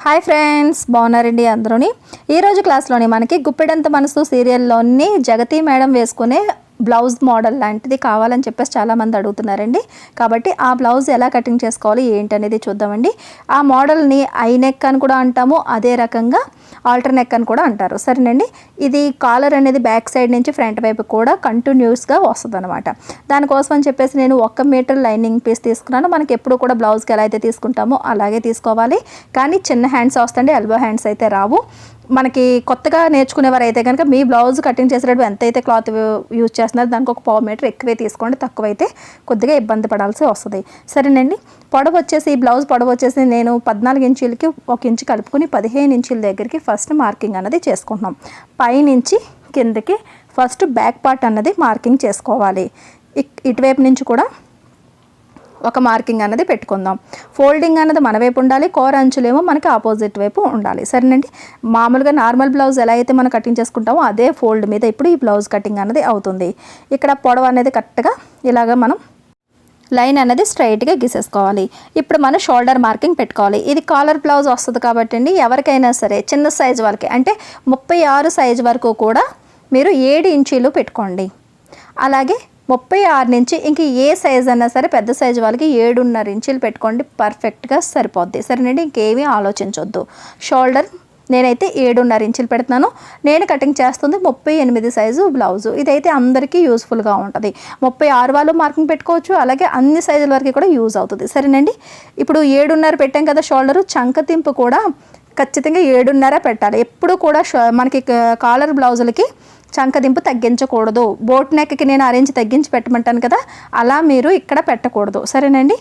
Hi friends, బాగున్నారండి అందరూని. ఈరోజు క్లాస్లోని మనకి గుప్పెడంత మనసు సీరియల్లోని జగతి మేడం వేసుకునే బ్లౌజ్ మోడల్ లాంటిది కావాలని చెప్పేసి చాలామంది అడుగుతున్నారండి. కాబట్టి ఆ బ్లౌజ్ ఎలా కటింగ్ చేసుకోవాలి ఏంటనేది చూద్దామండి. ఆ మోడల్ని ఐ నెక్ అని కూడా అంటాము, అదే రకంగా ఆల్టర్ నెక్ అని కూడా అంటారు. సరేనండి, ఇది కాలర్ అనేది బ్యాక్ సైడ్ నుంచి ఫ్రంట్ వైపు కూడా కంటిన్యూస్గా వస్తుంది అనమాట. దానికోసం అని చెప్పేసి నేను 1 మీటర్ లైనింగ్ పీస్ తీసుకున్నాను. మనకి ఎప్పుడు కూడా బ్లౌజ్కి ఎలా అయితే తీసుకుంటామో అలాగే తీసుకోవాలి. కానీ చిన్న హ్యాండ్స్ వస్తాయండి, ఎల్బో హ్యాండ్స్ అయితే రావు. మనకి కొత్తగా నేర్చుకునేవారు అయితే కనుక మీ బ్లౌజ్ కటింగ్ చేసేటప్పుడు ఎంతైతే క్లాత్ యూజ్ చేస్తున్నారో దానికి 1 మీటర్ ఎక్కువే తీసుకోండి. తక్కువైతే కొద్దిగా ఇబ్బంది పడాల్సి వస్తుంది. సరేనండి, పొడవు వచ్చేసి బ్లౌజ్ పొడవు వచ్చేసి నేను 14 ఇంచులకి 1 ఇంచు కలుపుకొని 15 ఇంచుల దగ్గరికి ఫస్ట్ మార్కింగ్ అన్నది చేసుకుంటున్నాం. పైనుంచి కిందకి ఫస్ట్ బ్యాక్ పార్ట్ అన్నది మార్కింగ్ చేసుకోవాలి. ఇటువైపు నుంచి కూడా ఒక మార్కింగ్ అన్నది పెట్టుకుందాం. ఫోల్డింగ్ అన్నది మన వైపు ఉండాలి, కోర అంచులేమో మనకి ఆపోజిట్ వైపు ఉండాలి. సరేనండి, మామూలుగా నార్మల్ బ్లౌజ్ ఎలా అయితే మనం కటింగ్ చేసుకుంటామో అదే ఫోల్డ్ మీద ఇప్పుడు ఈ బ్లౌజ్ కటింగ్ అన్నది అవుతుంది. ఇక్కడ పొడవు అనేది కరెక్ట్గా ఇలాగ మనం లైన్ అనేది స్ట్రైట్గా గీసేసుకోవాలి. ఇప్పుడు మనం షోల్డర్ మార్కింగ్ పెట్టుకోవాలి. ఇది కాలర్ బ్లౌజ్ వస్తుంది కాబట్టి అండి, ఎవరికైనా సరే చిన్న సైజు వాళ్ళకి అంటే 36 సైజు వరకు కూడా మీరు 7 ఇంచీలు పెట్టుకోండి. అలాగే 36 నుంచి ఇంక ఏ సైజ్ అన్నా సరే పెద్ద సైజు వాళ్ళకి 7.5 ఇంచులు పెట్టుకోండి, పర్ఫెక్ట్గా సరిపోద్ది. సరేనండి, ఇంకేమీ ఆలోచించొద్దు. షోల్డర్ నేనైతే 7.5 ఇంచులు పెడుతున్నాను. నేను కటింగ్ చేస్తుంది 38 సైజు బ్లౌజు. ఇదైతే అందరికీ యూస్ఫుల్గా ఉంటుంది. 36 వాళ్ళు మార్కింగ్ పెట్టుకోవచ్చు, అలాగే అన్ని సైజుల వరకు కూడా యూజ్ అవుతుంది. సరేనండి, ఇప్పుడు 7.5 పెట్టాం కదా షోల్డరు, చంకతింపు కూడా ఖచ్చితంగా 7.5 పెట్టాలి. ఎప్పుడు కూడా మనకి కాలర్ బ్లౌజులకి చంకదింపు తగ్గించకూడదు. బోట్ నెక్కి నేను అరేంజ్ తగ్గించి పెట్టమంటాను కదా, అలా మీరు ఇక్కడ పెట్టకూడదు. సరేనండి,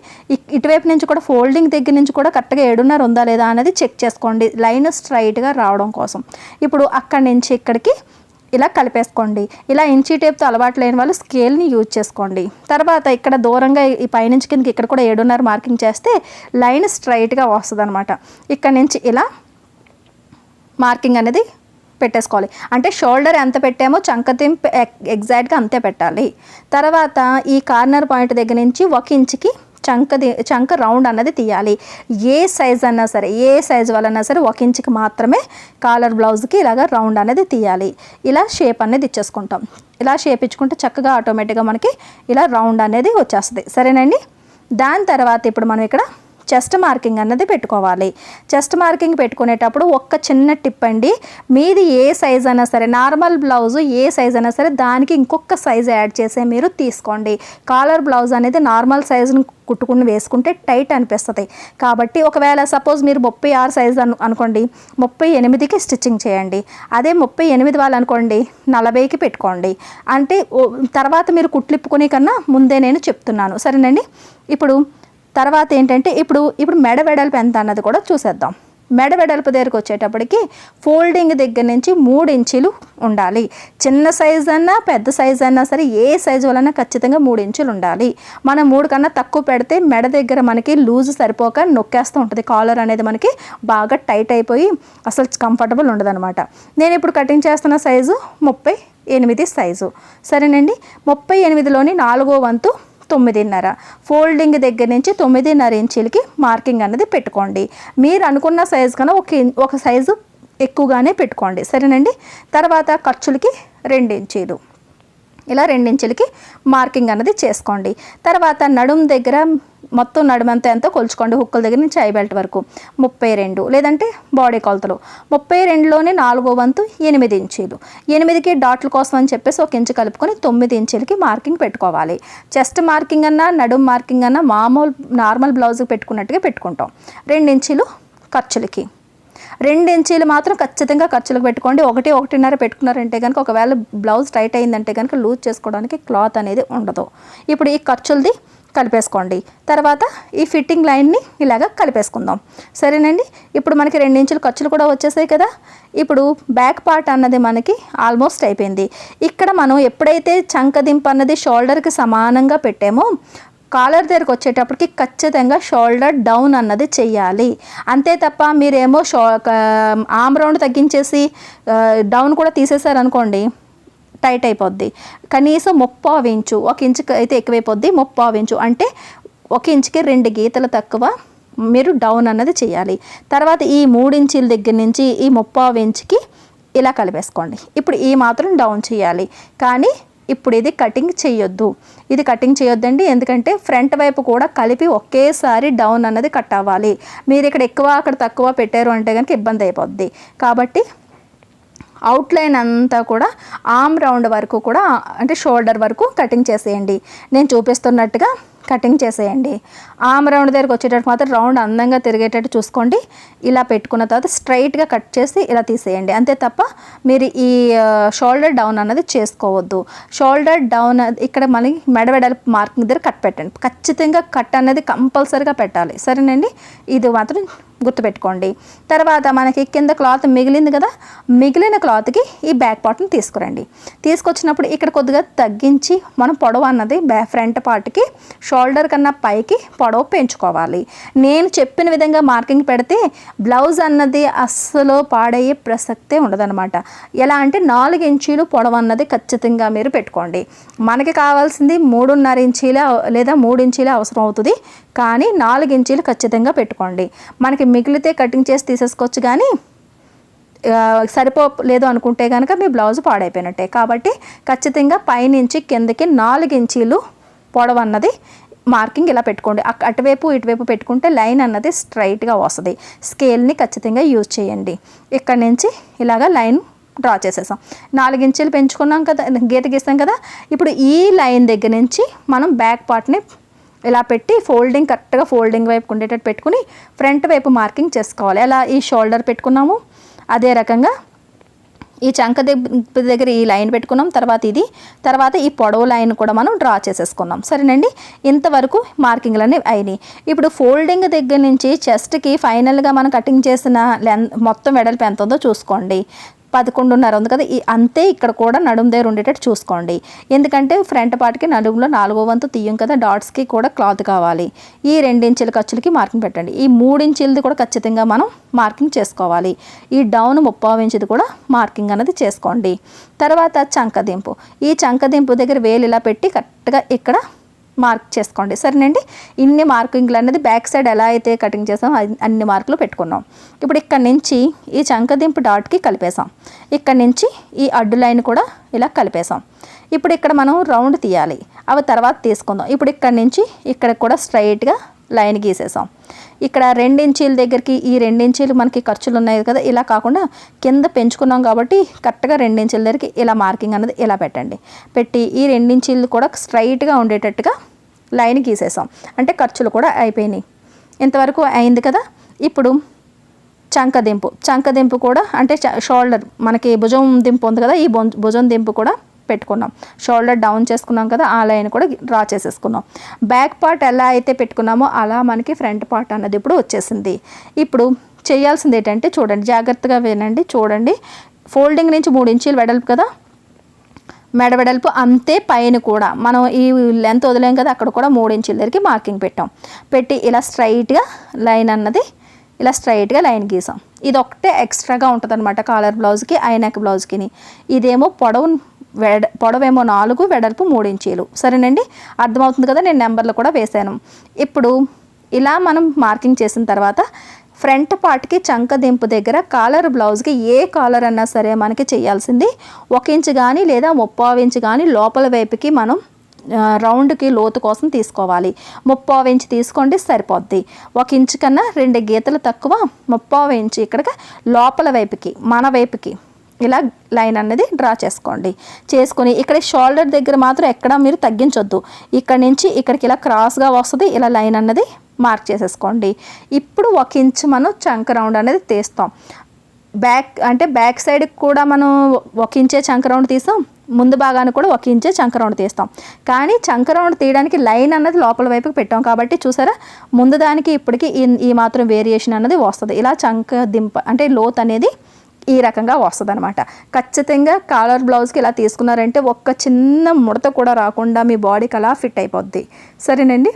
ఇటువైపు నుంచి కూడా ఫోల్డింగ్ దగ్గర నుంచి కూడా కరెక్ట్గా 7.5 ఉందా లేదా అనేది చెక్ చేసుకోండి, లైన్ స్ట్రైట్గా రావడం కోసం. ఇప్పుడు అక్కడి నుంచి ఇక్కడికి ఇలా కలిపేసుకోండి. ఇలా ఇంచీ టేప్తో అలవాటు లేని వాళ్ళు స్కేల్ని యూజ్ చేసుకోండి. తర్వాత ఇక్కడ దూరంగా ఈ పైనుంచి కిందకి ఇక్కడ కూడా 7.5 మార్కింగ్ చేస్తే లైన్ స్ట్రైట్గా వస్తుంది అనమాట. ఇక్కడ నుంచి ఇలా మార్కింగ్ అనేది పెట్టేసుకోవాలి. అంటే షోల్డర్ ఎంత పెట్టామో చంకతింపు ఎగ్జాక్ట్గా అంతే పెట్టాలి. తర్వాత ఈ కార్నర్ పాయింట్ దగ్గర నుంచి 1 ఇంచుకి చంక రౌండ్ అన్నది తీయాలి. ఏ సైజ్ అన్నా సరే, ఏ సైజు వాళ్ళన్నా సరే 1 ఇంచుకి మాత్రమే కాలర్ బ్లౌజ్కి ఇలాగ రౌండ్ అనేది తీయాలి. ఇలా షేప్ అనేది ఇచ్చేసుకుంటాం. ఇలా షేప్ ఇచ్చుకుంటే చక్కగా ఆటోమేటిక్గా మనకి ఇలా రౌండ్ అనేది వచ్చేస్తుంది. సరేనండి, దాని తర్వాత ఇప్పుడు మనం ఇక్కడ చెస్ట్ మార్కింగ్ అన్నది పెట్టుకోవాలి. చెస్ట్ మార్కింగ్ పెట్టుకునేటప్పుడు ఒక్క చిన్న టిప్ అండి, మీది ఏ సైజ్ అయినా సరే, నార్మల్ బ్లౌజు ఏ సైజ్ అయినా సరే దానికి ఇంకొక సైజ్ యాడ్ చేసే మీరు తీసుకోండి. కాలర్ బ్లౌజ్ అనేది నార్మల్ సైజును కుట్టుకుని వేసుకుంటే టైట్ అనిపిస్తుంది. కాబట్టి ఒకవేళ సపోజ్ మీరు 36 సైజ్ అనుకోండి, 38కి స్టిచ్చింగ్ చేయండి. అదే 38 వాళ్ళు అనుకోండి 40కి పెట్టుకోండి. అంటే తర్వాత మీరు కుట్లిప్పుకునే కన్నా ముందే నేను చెప్తున్నాను. సరేనండి, ఇప్పుడు తర్వాత ఏంటంటే ఇప్పుడు మెడ వెడల్పు ఎంత అన్నది కూడా చూసేద్దాం. మెడ వెడల్పు దగ్గరికి వచ్చేటప్పటికి ఫోల్డింగ్ దగ్గర నుంచి 3 ఇంచులు ఉండాలి. చిన్న సైజ్ అన్నా పెద్ద సైజ్ అన్నా సరే ఏ సైజు వలన ఖచ్చితంగా 3 ఇంచులు ఉండాలి. మనం 3 కన్నా తక్కువ పెడితే మెడ దగ్గర మనకి లూజ్ సరిపోక నొక్కేస్తూ ఉంటుంది. కాలర్ అనేది మనకి బాగా టైట్ అయిపోయి అసలు కంఫర్టబుల్ ఉండదు అనమాట. నేను ఇప్పుడు కటింగ్ చేస్తున్న సైజు 38 సైజు. సరేనండి, 38లోని 4వ వంతు 9.5. ఫోల్డింగ్ దగ్గర నుంచి 9.5 ఇంచులకి మార్కింగ్ అన్నది పెట్టుకోండి. మీరు అనుకున్న సైజు కన్నా ఒక సైజు ఎక్కువగానే పెట్టుకోండి. సరేనండి, తర్వాత ఖర్చులకి 2 ఇంచీలు, ఇలా 2 ఇంచులకి మార్కింగ్ అన్నది చేసుకోండి. తర్వాత నడుము దగ్గర మొత్తం నడుమంతా ఎంతో కొలుచుకోండి. హుక్కుల దగ్గర నుంచి ఐ బెల్ట్ వరకు 32, లేదంటే బాడీ కొలతలు 32లోని 4వ వంతు 8 ఇంచీలు. 8కి డాట్ల కోసం అని చెప్పేసి 1 ఇంచు కలుపుకొని 9 ఇంచులకి మార్కింగ్ పెట్టుకోవాలి. చెస్ట్ మార్కింగ్ అన్నా నడుము మార్కింగ్ అన్నా మామూలు నార్మల్ బ్లౌజ్కి పెట్టుకున్నట్టుగా పెట్టుకుంటాం. 2 ఇంచులు ఖర్చులకి, 2 ఇంచీలు మాత్రం ఖచ్చితంగా ఖర్చులకు పెట్టుకోండి. 1.5 పెట్టుకున్నారంటే కనుక ఒకవేళ బ్లౌజ్ టైట్ అయిందంటే కనుక లూజ్ చేసుకోవడానికి క్లాత్ అనేది ఉండదు. ఇప్పుడు ఈ ఖర్చులది కలిపేసుకోండి. తర్వాత ఈ ఫిట్టింగ్ లైన్ని ఇలాగ కలిపేసుకుందాం. సరేనండి, ఇప్పుడు మనకి 2 ఇంచులు ఖర్చులు కూడా వచ్చేసాయి కదా. ఇప్పుడు బ్యాక్ పార్ట్ అన్నది మనకి ఆల్మోస్ట్ అయిపోయింది. ఇక్కడ మనం ఎప్పుడైతే చంకదింపు అన్నది షోల్డర్కి సమానంగా పెట్టామో కాలర్ దగ్గరకు వచ్చేటప్పటికి ఖచ్చితంగా షోల్డర్ డౌన్ అన్నది చెయ్యాలి. అంతే తప్ప మీరేమో ఆర్మ్ రౌండ్ తగ్గించేసి డౌన్ కూడా తీసేసారనుకోండి టైట్ అయిపోద్ది. కనీసం 3/4 ఇంచు, 1 ఇంచుకి అయితే ఎక్కువైపోద్ది. 3/4 ఇంచు అంటే 1 ఇంచుకి 2 గీతలు తక్కువ మీరు డౌన్ అన్నది చేయాలి. తర్వాత ఈ 3 ఇంచీల దగ్గర నుంచి ఈ 3/4 ఇంచుకి ఇలా కలిపేసుకోండి. ఇప్పుడు ఈ మాత్రం డౌన్ చేయాలి. కానీ ఇప్పుడు ఇది కటింగ్ చేయొద్దు, ఇది కటింగ్ చేయొద్దండి. ఎందుకంటే ఫ్రంట్ వైపు కూడా కలిపి ఒకేసారి డౌన్ అన్నది కట్ అవ్వాలి. మీరు ఇక్కడ ఎక్కువ అక్కడ తక్కువ పెట్టారు అంటే కనుక ఇబ్బంది అయిపోద్ది. కాబట్టి అవుట్లైన్ అంతా కూడా ఆర్మ్ రౌండ్ వరకు కూడా అంటే షోల్డర్ వరకు కటింగ్ చేసేయండి. నేను చూపిస్తున్నట్టుగా కటింగ్ చేసేయండి. ఆర్మ్ రౌండ్ దగ్గరకు వచ్చేటట్టు మాత్రం రౌండ్ అందంగా తిరిగేటట్టు చూసుకోండి. ఇలా పెట్టుకున్న తర్వాత స్ట్రైట్గా కట్ చేసి ఇలా తీసేయండి. అంతే తప్ప మీరు ఈ షోల్డర్ డౌన్ అన్నది చేసుకోవద్దు. షోల్డర్ డౌన్ ఇక్కడ మళ్ళీ మెడ వెడల్పు మార్కింగ్ దగ్గర కట్ పెట్టండి. ఖచ్చితంగా కట్ అనేది కంపల్సరీగా పెట్టాలి. సరేనండి, ఇది మాత్రం గుర్తుపెట్టుకోండి. తర్వాత మనకి కింద క్లాత్ మిగిలింది కదా, మిగిలిన క్లాత్కి ఈ బ్యాక్ పార్ట్ని తీసుకురండి. తీసుకొచ్చినప్పుడు ఇక్కడ కొద్దిగా తగ్గించి మనం పొడవు అన్నది ఫ్రంట్ పార్ట్కి షోల్డర్ కన్నా పైకి పొడవు పెంచుకోవాలి. నేను చెప్పిన విధంగా మార్కింగ్ పెడితే బ్లౌజ్ అన్నది అస్సలు పాడయ్యే ప్రసక్తే ఉండదన్నమాట. ఎలా అంటే 4 ఇంచీలు పొడవు అన్నది ఖచ్చితంగా మీరు పెట్టుకోండి. మనకి కావాల్సింది 3.5 ఇంచీలే లేదా 3 ఇంచీలే అవసరం అవుతుంది. కానీ 4 ఇంచీలు ఖచ్చితంగా పెట్టుకోండి. మనకి మిగిలితే కటింగ్ చేసి తీసేసుకోవచ్చు, కానీ సరిపోలేదు అనుకుంటే కనుక మీ బ్లౌజ్ పాడైపోయినట్టే. కాబట్టి ఖచ్చితంగా పైనుంచి కిందకి 4 ఇంచీలు పొడవు అన్నది మార్కింగ్ ఇలా పెట్టుకోండి. అటువైపు ఇటువైపు పెట్టుకుంటే లైన్ అన్నది స్ట్రైట్గా వస్తుంది. స్కేల్ని ఖచ్చితంగా యూజ్ చేయండి. ఇక్కడ నుంచి ఇలాగా లైన్ డ్రా చేసేసాం. 4 ఇంచీలు పెంచుకున్నాం కదా, గీత గీస్తాం కదా. ఇప్పుడు ఈ లైన్ దగ్గర నుంచి మనం బ్యాక్ పార్ట్ని ఇలా పెట్టి ఫోల్డింగ్ కరెక్ట్గా ఫోల్డింగ్ వైపు ఉండేటట్టు పెట్టుకుని ఫ్రంట్ వైపు మార్కింగ్ చేసుకోవాలి. అలా ఈ షోల్డర్ పెట్టుకున్నాము, అదే రకంగా ఈ చంక దగ్గర ఈ లైన్ పెట్టుకున్నాం. తర్వాత ఈ పొడవు లైన్ కూడా మనం డ్రా చేసేసుకున్నాం. సరేనండి, ఇంతవరకు మార్కింగ్లన్నీ అయినాయి. ఇప్పుడు ఫోల్డింగ్ దగ్గర నుంచి చెస్ట్కి ఫైనల్గా మనం కటింగ్ చేసిన మొత్తం వెడల్పు ఎంత ఉందో చూసుకోండి. 11.5 ఉంది కదా, అంతే ఇక్కడ కూడా నడుము దగ్గర ఉండేటట్టు చూసుకోండి. ఎందుకంటే ఫ్రంట్ పార్ట్కి నడుములో 4వ వంతు తీయం కదా, డాట్స్కి కూడా క్లాత్ కావాలి. ఈ 2 ఇంచుల ఖర్చులకి మార్కింగ్ పెట్టండి. ఈ 3 ఇంచులది కూడా ఖచ్చితంగా మనం మార్కింగ్ చేసుకోవాలి. ఈ డౌన్ 3/4 ఇంచుది కూడా మార్కింగ్ అనేది చేసుకోండి. తర్వాత చంకదింపు, ఈ చంకదింపు దగ్గర వేలు ఇలా పెట్టి కరెక్ట్గా ఇక్కడ మార్క్ చేసుకోండి. సరేనండి, ఇన్ని మార్కింగ్లు అనేది బ్యాక్ సైడ్ ఎలా అయితే కటింగ్ చేసాం అన్ని మార్కులు పెట్టుకున్నాం. ఇప్పుడు ఇక్కడ నుంచి ఈ చంకదింపు డాట్కి కలిపేసాం. ఇక్కడ నుంచి ఈ అడ్డు లైన్ కూడా ఇలా కలిపేసాం. ఇప్పుడు ఇక్కడ మనం రౌండ్ తీయాలి, అవి తర్వాత తీసుకుందాం. ఇప్పుడు ఇక్కడ నుంచి ఇక్కడ కూడా స్ట్రైట్గా లైన్ గీసేసాం. ఇక్కడ 2 ఇంచీల దగ్గరికి ఈ 2 ఇంచీలు మనకి ఖర్చులు ఉన్నాయి కదా, ఇలా కాకుండా కింద పెంచుకున్నాం కాబట్టి కరెక్ట్గా 2 ఇంచీల దగ్గరికి ఇలా మార్కింగ్ అనేది ఇలా పెట్టండి. పెట్టి ఈ 2 ఇంచీలు కూడా స్ట్రైట్గా ఉండేటట్టుగా లైన్ గీసేసాం. అంటే ఖర్చులు కూడా అయిపోయినాయి. ఇంతవరకు అయింది కదా. ఇప్పుడు చంకదింపు కూడా అంటే షోల్డర్ మనకి భుజం దింపు ఉంది కదా, ఈ భుజం దింపు కూడా పెట్టుకున్నాం. షోల్డర్ డౌన్ చేసుకున్నాం కదా, ఆ లైన్ కూడా డ్రా చేసేసుకున్నాం. బ్యాక్ పార్ట్ ఎలా అయితే పెట్టుకున్నామో అలా మనకి ఫ్రంట్ పార్ట్ అన్నది ఇప్పుడు వచ్చేసింది. ఇప్పుడు చేయాల్సింది ఏంటంటే చూడండి, జాగ్రత్తగా వినండి, చూడండి. ఫోల్డింగ్ నుంచి 3 ఇంచీలు వెడల్పు కదా, మెడ వెడల్పు అంతే. పైన కూడా మనం ఈ లెంత్ వదిలేం కదా, అక్కడ కూడా 3 ఇంచీల దగ్గరికి మార్కింగ్ పెట్టాం. పెట్టి ఇలా స్ట్రైట్గా లైన్ అన్నది ఇలా స్ట్రైట్గా లైన్ గీసాం. ఇది ఒకటే ఎక్స్ట్రాగా ఉంటుంది అనమాట కాలర్ బ్లౌజ్కి, ఐనెక్ బ్లౌజ్కి. ఇదేమో పొడవేమో 4, వెడల్పు 3 ఇంచీలు. సరేనండి, అర్థమవుతుంది కదా, నేను నెంబర్లు కూడా వేశాను. ఇప్పుడు ఇలా మనం మార్కింగ్ చేసిన తర్వాత ఫ్రంట్ పార్ట్కి చంకదింపు దగ్గర కాలర్ బ్లౌజ్కి ఏ కాలర్ అన్నా సరే మనకి చేయాల్సింది 1 ఇంచు కానీ లేదా 3/4 ఇంచు కానీ లోపల వైపుకి మనం రౌండ్కి లోతు కోసం తీసుకోవాలి. 3/4 ఇంచు తీసుకోండి సరిపోద్ది. 1 ఇంచు కన్నా 2 గీతలు తక్కువ 3/4 ఇంచు ఇక్కడికి లోపల వైపుకి మన వైపుకి ఇలా లైన్ అన్నది డ్రా చేసుకోండి. చేసుకొని ఇక్కడ షోల్డర్ దగ్గర మాత్రం ఎక్కడ మీరు తగ్గించొద్దు. ఇక్కడ నుంచి ఇక్కడికి ఇలా క్రాస్గా వస్తుంది, ఇలా లైన్ అన్నది మార్క్ చేసేసుకోండి. ఇప్పుడు 1 ఇంచు మనం చంక రౌండ్ అనేది తీస్తాం. బ్యాక్ సైడ్కి కూడా మనం 1 ఇంచే చంక రౌండ్ తీస్తాం, ముందు భాగానికి కూడా 1 ఇంచే చంక రౌండ్ తీస్తాం. కానీ చంక రౌండ్ తీయడానికి లైన్ అన్నది లోపల వైపుకి పెట్టాం కాబట్టి చూసారా, ముందు దానికి ఇప్పటికి ఈ మాత్రం వేరియేషన్ అన్నది వస్తుంది. ఇలా చంక దింప అంటే లోత్ అనేది ఈ రకంగా వస్తుంది అనమాట. ఖచ్చితంగా కాలర్ బ్లౌజ్కి ఇలా తీసుకున్నారంటే ఒక్క చిన్న ముడత కూడా రాకుండా మీ బాడీకి అలా ఫిట్ అయిపోద్ది. సరేనండి,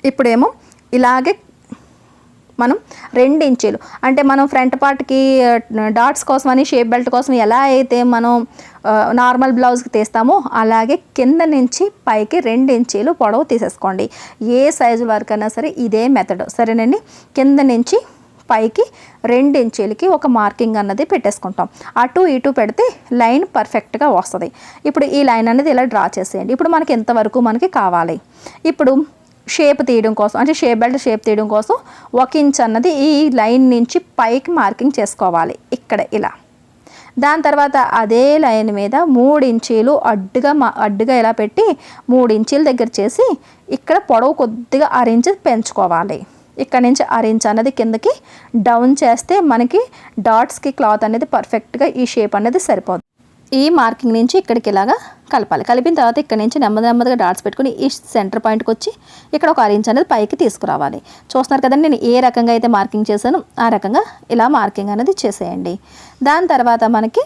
ఇప్పుడేమో ఇలాగే మనం 2 ఇంచీలు అంటే మనం ఫ్రంట్ పార్ట్కి డాట్స్ కోసమని షేప్ బెల్ట్ కోసం ఎలా అయితే మనం నార్మల్ బ్లౌజ్కి తీస్తామో అలాగే కింద నుంచి పైకి 2 ఇంచీలు పొడవు తీసేసుకోండి. ఏ సైజు వరకు అయినా సరే ఇదే మెథడ్ సరేనండి. కింద నుంచి పైకి 2 ఇంచీలకి ఒక మార్కింగ్ అన్నది పెట్టేసుకుంటాం. అటు ఇటు పెడితే లైన్ పర్ఫెక్ట్గా వస్తుంది. ఇప్పుడు ఈ లైన్ అనేది ఇలా డ్రా చేసేయండి. ఇప్పుడు మనకి ఎంతవరకు మనకి కావాలి. ఇప్పుడు షేప్ తీయడం కోసం అంటే షేప్ బెల్ట్ షేప్ తీయడం కోసం 1 ఇంచ్ అన్నది ఈ లైన్ నుంచి పైకి మార్కింగ్ చేసుకోవాలి ఇక్కడ ఇలా. దాని తర్వాత అదే లైన్ మీద 3 ఇంచీలు అడ్డుగా ఇలా పెట్టి 3 ఇంచీల దగ్గర చేసి ఇక్కడ పొడవు కొద్దిగా 1 ఇంచ్ పెంచుకోవాలి. ఇక్కడ నుంచి 1 ఇంచ్ అనేది కిందకి డౌన్ చేస్తే మనకి డాట్స్కి క్లాత్ అనేది పర్ఫెక్ట్గా ఈ షేప్ అనేది సరిపోతుంది. ఈ మార్కింగ్ నుంచి ఇక్కడికి ఇలాగా కలపాలి. కలిపిన తర్వాత ఇక్కడ నుంచి నెమ్మదిగా డాట్స్ పెట్టుకుని ఈ సెంటర్ పాయింట్కి వచ్చి ఇక్కడ ఒక 1 ఇంచ్ అనేది పైకి తీసుకురావాలి. చూస్తున్నారు కదండి, నేను ఏ రకంగా అయితే మార్కింగ్ చేశానో ఆ రకంగా ఇలా మార్కింగ్ అనేది చేసేయండి. దాని తర్వాత మనకి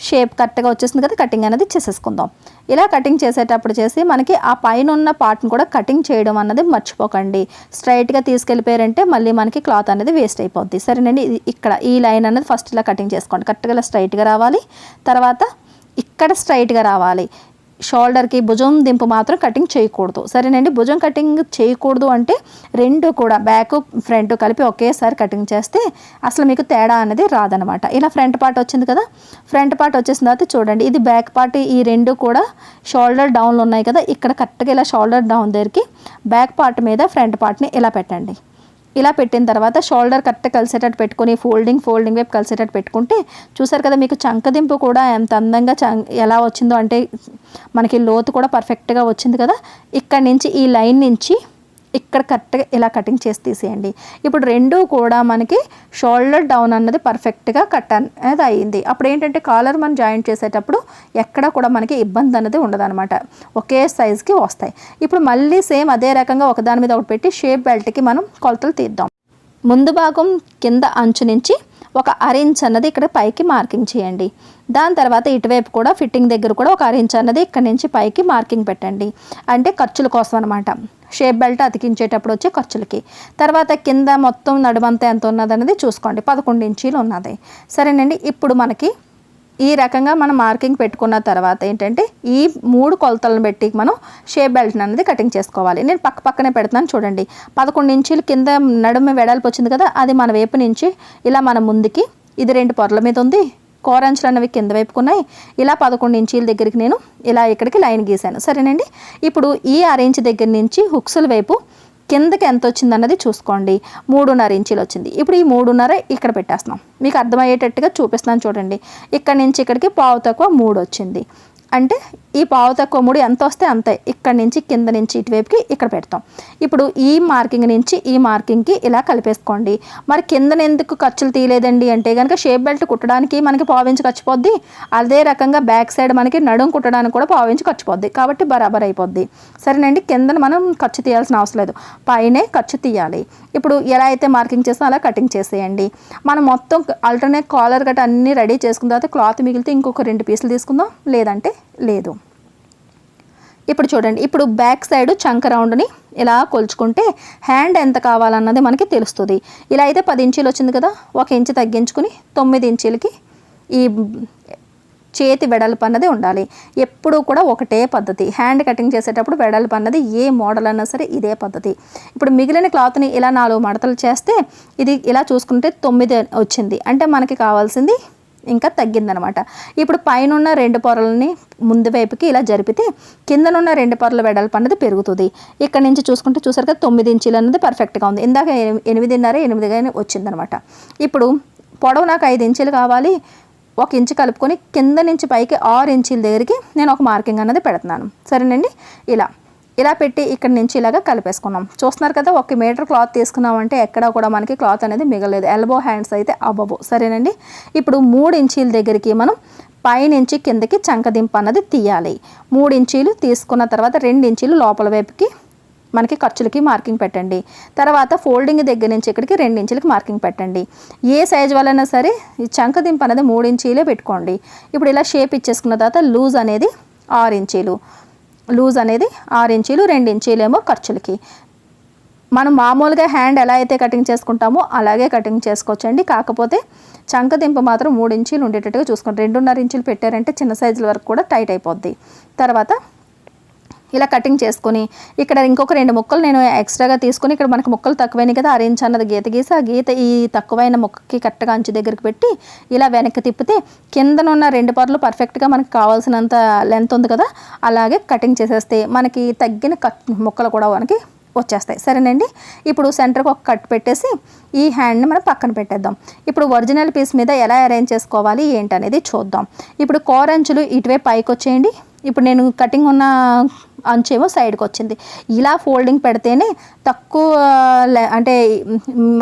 షేప్ కరెక్ట్గా వచ్చేసింది కదా, కటింగ్ అనేది చేసేసుకుందాం. ఇలా కటింగ్ చేసేటప్పుడు చేసి మనకి ఆ పైన ఉన్న పార్ట్ని కూడా కటింగ్ చేయడం అన్నది మర్చిపోకండి. స్ట్రైట్గా తీసుకెళ్ళిపోయారంటే మళ్ళీ మనకి క్లాత్ అనేది వేస్ట్ అయిపోద్ది. సరేనండి, ఇక్కడ ఈ లైన్ అనేది ఫస్ట్ ఇలా కటింగ్ చేసుకోండి. కరెక్ట్గా ఇలా స్ట్రైట్గా రావాలి. తర్వాత ఇక్కడ స్ట్రైట్గా రావాలి. షోల్డర్కి భుజం దింపు మాత్రం కటింగ్ చేయకూడదు. సరేనండి, భుజం కటింగ్ చేయకూడదు అంటే 2 కూడా బ్యాక్ ఫ్రంట్ కలిపి ఒకేసారి కటింగ్ చేస్తే అసలు మీకు తేడా అనేది రాదనమాట. ఇలా ఫ్రంట్ పార్ట్ వచ్చింది కదా, ఫ్రంట్ పార్ట్ వచ్చేసిన తర్వాత చూడండి ఇది బ్యాక్ పార్ట్. ఈ 2 కూడా షోల్డర్ డౌన్లు ఉన్నాయి కదా, ఇక్కడ కరెక్ట్గా ఇలా షోల్డర్ డౌన్ దగ్గరికి బ్యాక్ పార్ట్ మీద ఫ్రంట్ పార్ట్ని ఇలా పెట్టండి. ఇలా పెట్టిన తర్వాత షోల్డర్ కరెక్ట్ కలిసేటట్టు పెట్టుకొని ఫోల్డింగ్ వైపు కలిసేటట్టు పెట్టుకుంటే చూసారు కదా, మీకు చంకదింపు కూడా ఎంత అందంగా ఎలా వచ్చిందో అంటే మనకి లోతు కూడా పర్ఫెక్ట్గా వచ్చింది కదా. ఇక్కడ నుంచి ఈ లైన్ నుంచి ఇక్కడ కరెక్ట్గా ఇలా కటింగ్ చేసి తీసేయండి. ఇప్పుడు 2 కూడా మనకి షోల్డర్ డౌన్ అన్నది పర్ఫెక్ట్గా కట్ అనేది అయ్యింది. అప్పుడు ఏంటంటే కాలర్ మనం జాయింట్ చేసేటప్పుడు ఎక్కడ కూడా మనకి ఇబ్బంది అనేది ఉండదన్నమాట, ఒకే సైజుకి వస్తాయి. ఇప్పుడు మళ్ళీ సేమ్ అదే రకంగా ఒకదాని మీద ఒకటి పెట్టి షేప్ బెల్ట్కి మనం కొలతలు తీద్దాం. ముందు భాగం కింద అంచు నుంచి ఒక 1 ఇంచ్ అన్నది ఇక్కడ పైకి మార్కింగ్ చేయండి. దాని తర్వాత ఇటువైపు కూడా ఫిట్టింగ్ దగ్గర కూడా ఒక 1 ఇంచ్ అన్నది ఇక్కడ నుంచి పైకి మార్కింగ్ పెట్టండి. అంటే ఖర్చుల కోసం అనమాట, షేప్ బెల్ట్ అతికించేటప్పుడు వచ్చే ఖర్చులకి. తర్వాత కింద మొత్తం నడుమంతా ఎంత ఉన్నదన్నది చూసుకోండి, 11 ఇంచీలు ఉన్నది. సరేనండి, ఇప్పుడు మనకి ఈ రకంగా మనం మార్కింగ్ పెట్టుకున్న తర్వాత ఏంటంటే ఈ 3 కొలతలను పెట్టి మనం షేప్ బెల్ట్ అనేది కటింగ్ చేసుకోవాలి. నేను పక్కనే పెడుతున్నాను చూడండి. 11 ఇంచీలు కింద నడుము వెడల్పు వచ్చింది కదా, అది మన వైపు నుంచి ఇలా మన ముందుకి ఇది 2 పొరల మీద ఉంది. కోరంచులు అనేవి కింద వైపుకున్నాయి. ఇలా 11 ఇంచీల దగ్గరికి నేను ఇలా ఇక్కడికి లైన్ గీసాను. సరేనండి, ఇప్పుడు ఈ 1 ఇంచ్ దగ్గర నుంచి హుక్సుల వైపు కిందకి ఎంత వచ్చిందన్నది చూసుకోండి. 3.5 ఇంచీలు వచ్చింది. ఇప్పుడు ఈ 3.5 ఇక్కడ పెట్టేస్తున్నాం. మీకు అర్థమయ్యేటట్టుగా చూపిస్తున్నాను చూడండి. ఇక్కడ నుంచి ఇక్కడికి పావు తక్కువ 3 వచ్చింది. అంటే ఈ పావు తక్కువ 3 ఎంత వస్తే అంతే. ఇక్కడ నుంచి కింద నుంచి ఇటువైపుకి ఇక్కడ పెడతాం. ఇప్పుడు ఈ మార్కింగ్ నుంచి ఈ మార్కింగ్కి ఇలా కలిపేసుకోండి. మరి కిందన ఎందుకు ఖర్చులు తీయలేదండి అంటే కనుక షేప్ బెల్ట్ కుట్టడానికి మనకి పావించి ఖర్చుపోద్ది. అదే రకంగా బ్యాక్ సైడ్ మనకి నడుం కుట్టడానికి కూడా పావించి ఖర్చుపోద్ది. కాబట్టి బరాబర్ అయిపోద్ది. సరేనండి, కిందన మనం ఖర్చు తీయాల్సిన అవసరం లేదు, పైనే ఖర్చు తీయాలి. ఇప్పుడు ఎలా అయితే మార్కింగ్ చేస్తామో అలా కటింగ్ చేసేయండి. మనం మొత్తం ఆల్టర్నేట్ కాలర్ గట్ట అన్నీ రెడీ చేసుకున్న తర్వాత క్లాత్ మిగిలితే ఇంకొక 2 పీసులు తీసుకుందాం, లేదంటే లేదు. ఇప్పుడు చూడండి, ఇప్పుడు బ్యాక్ సైడ్ చంక రౌండ్ని ఇలా కొలుచుకుంటే హ్యాండ్ ఎంత కావాలన్నది మనకి తెలుస్తుంది. ఇలా అయితే 10 ఇంచీలు వచ్చింది కదా, 1 ఇంచ్ తగ్గించుకుని 9 ఇంచీలకి ఈ చేతి వెడల్పు అన్నది ఉండాలి. ఎప్పుడూ కూడా ఒకటే పద్ధతి. హ్యాండ్ కటింగ్ చేసేటప్పుడు వెడల్పు అన్నది ఏ మోడల్ అన్నా సరే ఇదే పద్ధతి. ఇప్పుడు మిగిలిన క్లాత్ని ఇలా 4 మడతలు చేస్తే ఇది ఇలా చూసుకుంటే 9 వచ్చింది. అంటే మనకి కావాల్సింది ఇంకా తగ్గిందనమాట. ఇప్పుడు పైన 2 పొరలని ముందు వైపుకి ఇలా జరిపితే కిందనున్న 2 పొరల వెడల్పు అన్నది పెరుగుతుంది. ఇక్కడ నుంచి చూసుకుంటే చూసారు కదా 9 ఇంచీలు అన్నది పర్ఫెక్ట్గా ఉంది. ఇందాక 8.5 వచ్చిందనమాట. ఇప్పుడు పొడవు నాకు 5 ఇంచీలు కావాలి. 1 ఇంచు కలుపుకొని కింద నుంచి పైకి 6 ఇంచీల దగ్గరికి నేను ఒక మార్కింగ్ అన్నది పెడుతున్నాను. సరేనండి, ఇలా పెట్టి ఇక్కడ నుంచి ఇలాగా కలిపేసుకున్నాం. చూస్తున్నారు కదా, 1 మీటర్ క్లాత్ తీసుకున్నామంటే ఎక్కడా కూడా మనకి క్లాత్ అనేది మిగలేదు. ఎల్బో హ్యాండ్స్ అయితే అబ్బబో. సరేనండి, ఇప్పుడు 3 ఇంచీల దగ్గరికి మనం పైనుంచి కిందకి చంకదింపు అన్నది తీయాలి. 3 ఇంచీలు తీసుకున్న తర్వాత 2 ఇంచీలు లోపల వైపుకి మనకి ఖర్చులకి మార్కింగ్ పెట్టండి. తర్వాత ఫోల్డింగ్ దగ్గర నుంచి ఇక్కడికి 2 ఇంచులకి మార్కింగ్ పెట్టండి. ఏ సైజు వాళ్ళైనా సరే ఈ చంకదింపు అనేది 3 ఇంచీలే పెట్టుకోండి. ఇప్పుడు ఇలా షేప్ ఇచ్చేసుకున్న తర్వాత లూజ్ అనేది 6 ఇంచీలు, 2 ఇంచీలు ఏమో ఖర్చులకి మనం మామూలుగా హ్యాండ్ ఎలా అయితే కటింగ్ చేసుకుంటామో అలాగే కటింగ్ చేసుకోవచ్చండి. కాకపోతే చంకదింపు మాత్రం 3 ఇంచీలు ఉండేటట్టుగా చూసుకోండి. 2.5 ఇంచులు పెట్టారంటే చిన్న సైజుల వరకు కూడా టైట్ అయిపోద్ది. తర్వాత ఇలా కటింగ్ చేసుకొని ఇక్కడ ఇంకొక 2 ముక్కలు నేను ఎక్స్ట్రాగా తీసుకొని, ఇక్కడ మనకి ముక్కలు తక్కువైనాయి కదా, 6 ఇంచ్ అన్నది గీత గీసి ఆ గీత ఈ తక్కువైన ముక్కకి కరెక్ట్గా అంచు దగ్గరికి పెట్టి ఇలా వెనక్కి తిప్పితే కిందనున్న 2 పర్లు పర్ఫెక్ట్గా మనకి కావాల్సినంత లెంత్ ఉంది కదా, అలాగే కటింగ్ చేసేస్తే మనకి తగ్గిన ముక్కలు కూడా మనకి వచ్చేస్తాయి. సరేనండి. ఇప్పుడు సెంటర్కి ఒక కట్ పెట్టేసి ఈ హ్యాండ్ని మనం పక్కన పెట్టేద్దాం. ఇప్పుడు ఒరిజినల్ పీస్ మీద ఎలా అరేంజ్ చేసుకోవాలి ఏంటనేది చూద్దాం. ఇప్పుడు కోరంచులు ఇటువైపు పైకి వచ్చేయండి. ఇప్పుడు నేను కటింగ్ ఉన్న అంచేమో సైడ్కి వచ్చింది. ఇలా ఫోల్డింగ్ పెడితేనే తక్కువ అంటే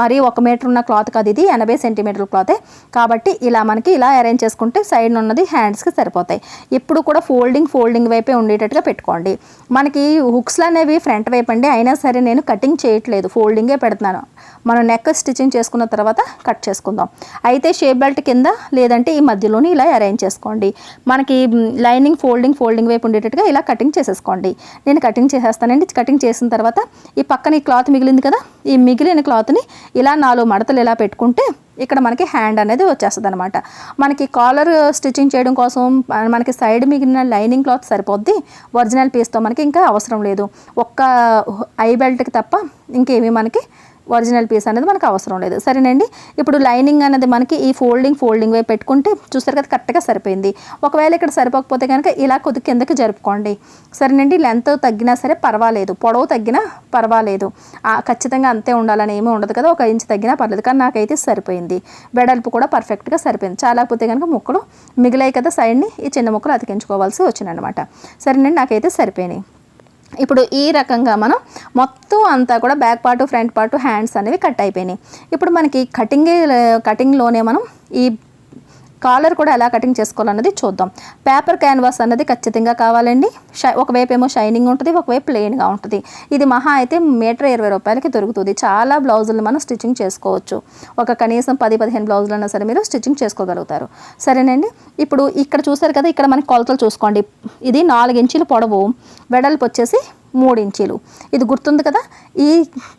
మరీ 1 మీటర్ ఉన్న క్లాత్ కాదు, ఇది 80 సెంటీమీటర్ల క్లాతే కాబట్టి ఇలా మనకి ఇలా అరేంజ్ చేసుకుంటే సైడ్ ఉన్నది హ్యాండ్స్కి సరిపోతాయి. ఇప్పుడు కూడా ఫోల్డింగ్ వైపే ఉండేటట్టుగా పెట్టుకోండి. మనకి హుక్స్లు అనేవి ఫ్రంట్ వైపు అండి, అయినా సరే నేను కటింగ్ చేయట్లేదు, ఫోల్డింగే పెడుతున్నాను. మనం నెక్ స్టిచ్చింగ్ చేసుకున్న తర్వాత కట్ చేసుకుందాం. అయితే షేప్ బెల్ట్ కింద లేదంటే ఈ మధ్యలోని ఇలా అరేంజ్ చేసుకోండి. మనకి లైనింగ్ ఫోల్డింగ్ వైపు ఉండేటట్టుగా ఇలా కటింగ్ చేసేసుకోండి. నేను కటింగ్ చేసేస్తానండి. కటింగ్ చేసిన తర్వాత ఈ పక్కన ఈ క్లాత్ మిగిలింది కదా, ఈ మిగిలిన క్లాత్ని ఇలా 4 మడతలు ఇలా పెట్టుకుంటే ఇక్కడ మనకి హ్యాండ్ అనేది వచ్చేస్తుంది అనమాట. మనకి కాలర్ స్టిచ్చింగ్ చేయడం కోసం మనకి సైడ్ మిగిలిన లైనింగ్ క్లాత్ సరిపోద్ది. ఒరిజినల్ పీస్తో మనకి ఇంకా అవసరం లేదు. ఒక్క ఐ బెల్ట్కి తప్ప ఇంకేమీ మనకి ఒరిజినల్ పీస్ అనేది మనకు అవసరం లేదు. సరేనండి. ఇప్పుడు లైనింగ్ అనేది మనకి ఈ ఫోల్డింగ్ వైపు పెట్టుకుంటే చూస్తారు కదా, కరెక్ట్గా సరిపోయింది. ఒకవేళ ఇక్కడ సరిపోకపోతే కనుక ఇలా కొద్ది కిందకి జరుపుకోండి. సరేనండి. లెంత్ తగ్గినా సరే పర్వాలేదు, పొడవు తగ్గినా పర్వాలేదు, ఖచ్చితంగా అంతే ఉండాలని ఏమీ ఉండదు కదా, 1 ఇంచ్ తగ్గినా పర్లేదు. కానీ నాకైతే సరిపోయింది. వెడల్పు కూడా పర్ఫెక్ట్గా సరిపోయింది. చాలాకపోతే కనుక ముక్కలు మిగిలాయి కదా, సైడ్ని ఈ చిన్న ముక్కలు అతికించుకోవాల్సి వచ్చిందనమాట. సరేనండి. నాకైతే సరిపోయినాయి. ఇప్పుడు ఈ రకంగా మనం మొత్తం అంతా కూడా back part, front part, hands అనేవి కట్ అయిపోయినాయి. ఇప్పుడు మనకి కటింగ్లోనే మనం ఈ కాలర్ కూడా ఎలా కటింగ్ చేసుకోవాలన్నది చూద్దాం. పేపర్ క్యాన్వాస్ అన్నది ఖచ్చితంగా కావాలండి. ఒకవైపు ఏమో షైనింగ్ ఉంటుంది, ఒకవైపు ప్లెయిన్గా ఉంటుంది. ఇది మహా అయితే మీటర్ 20 రూపాయలకి దొరుకుతుంది. చాలా బ్లౌజులు మనం స్టిచ్చింగ్ చేసుకోవచ్చు. ఒక కనీసం 10-15 బ్లౌజులు అయినా సరే మీరు స్టిచ్చింగ్ చేసుకోగలుగుతారు. సరేనండి. ఇప్పుడు ఇక్కడ చూసారు కదా, ఇక్కడ మనకి కొలతలు చూసుకోండి. ఇది 4 ఇంచులు పొడవు, వెడల్పు వచ్చేసి 3 ఇంచీలు. ఇది గుర్తుంది కదా. ఈ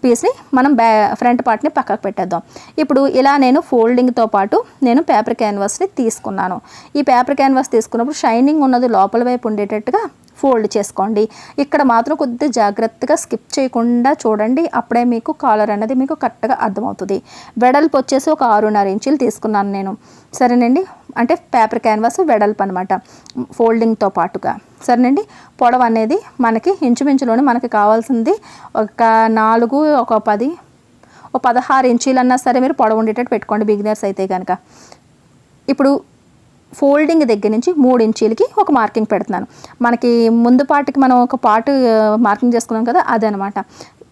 పీస్ని మనం ఫ్రంట్ పార్ట్ని పక్కకు పెట్టేద్దాం. ఇప్పుడు ఇలా నేను ఫోల్డింగ్తో పాటు నేను పేపర్ క్యాన్వాస్ని తీసుకున్నాను. ఈ పేపర్ క్యాన్వాస్ తీసుకున్నప్పుడు షైనింగ్ ఉన్నది లోపల వైపు ఉండేటట్టుగా ఫోల్డ్ చేసుకోండి. ఇక్కడ మాత్రం కొద్దిగా జాగ్రత్తగా స్కిప్ చేయకుండా చూడండి, అప్పుడే మీకు కాలర్ అనేది మీకు కరెక్ట్గా అర్థమవుతుంది. వెడల్పు వచ్చేసి ఒక 6.5 ఇంచులు తీసుకున్నాను నేను. సరేనండి. అంటే పేపర్ క్యాన్వాస్ వెడల్పు అనమాట, ఫోల్డింగ్తో పాటుగా. సరేనండి. పొడవు అనేది మనకి ఇంచుమించులోనే మనకి కావాల్సింది ఒక 4, ఒక 10, ఒక 16 ఇంచీలన్నా సరే మీరు పొడవు ఉండేటట్టు పెట్టుకోండి బిగినర్స్ అయితే కనుక. ఇప్పుడు ఫోల్డింగ్ దగ్గర నుంచి 3 ఇంచీలకి ఒక మార్కింగ్ పెడుతున్నాను. మనకి ముందు పార్ట్కి మనం ఒక పార్ట్ మార్కింగ్ చేసుకున్నాం కదా, అదనమాట.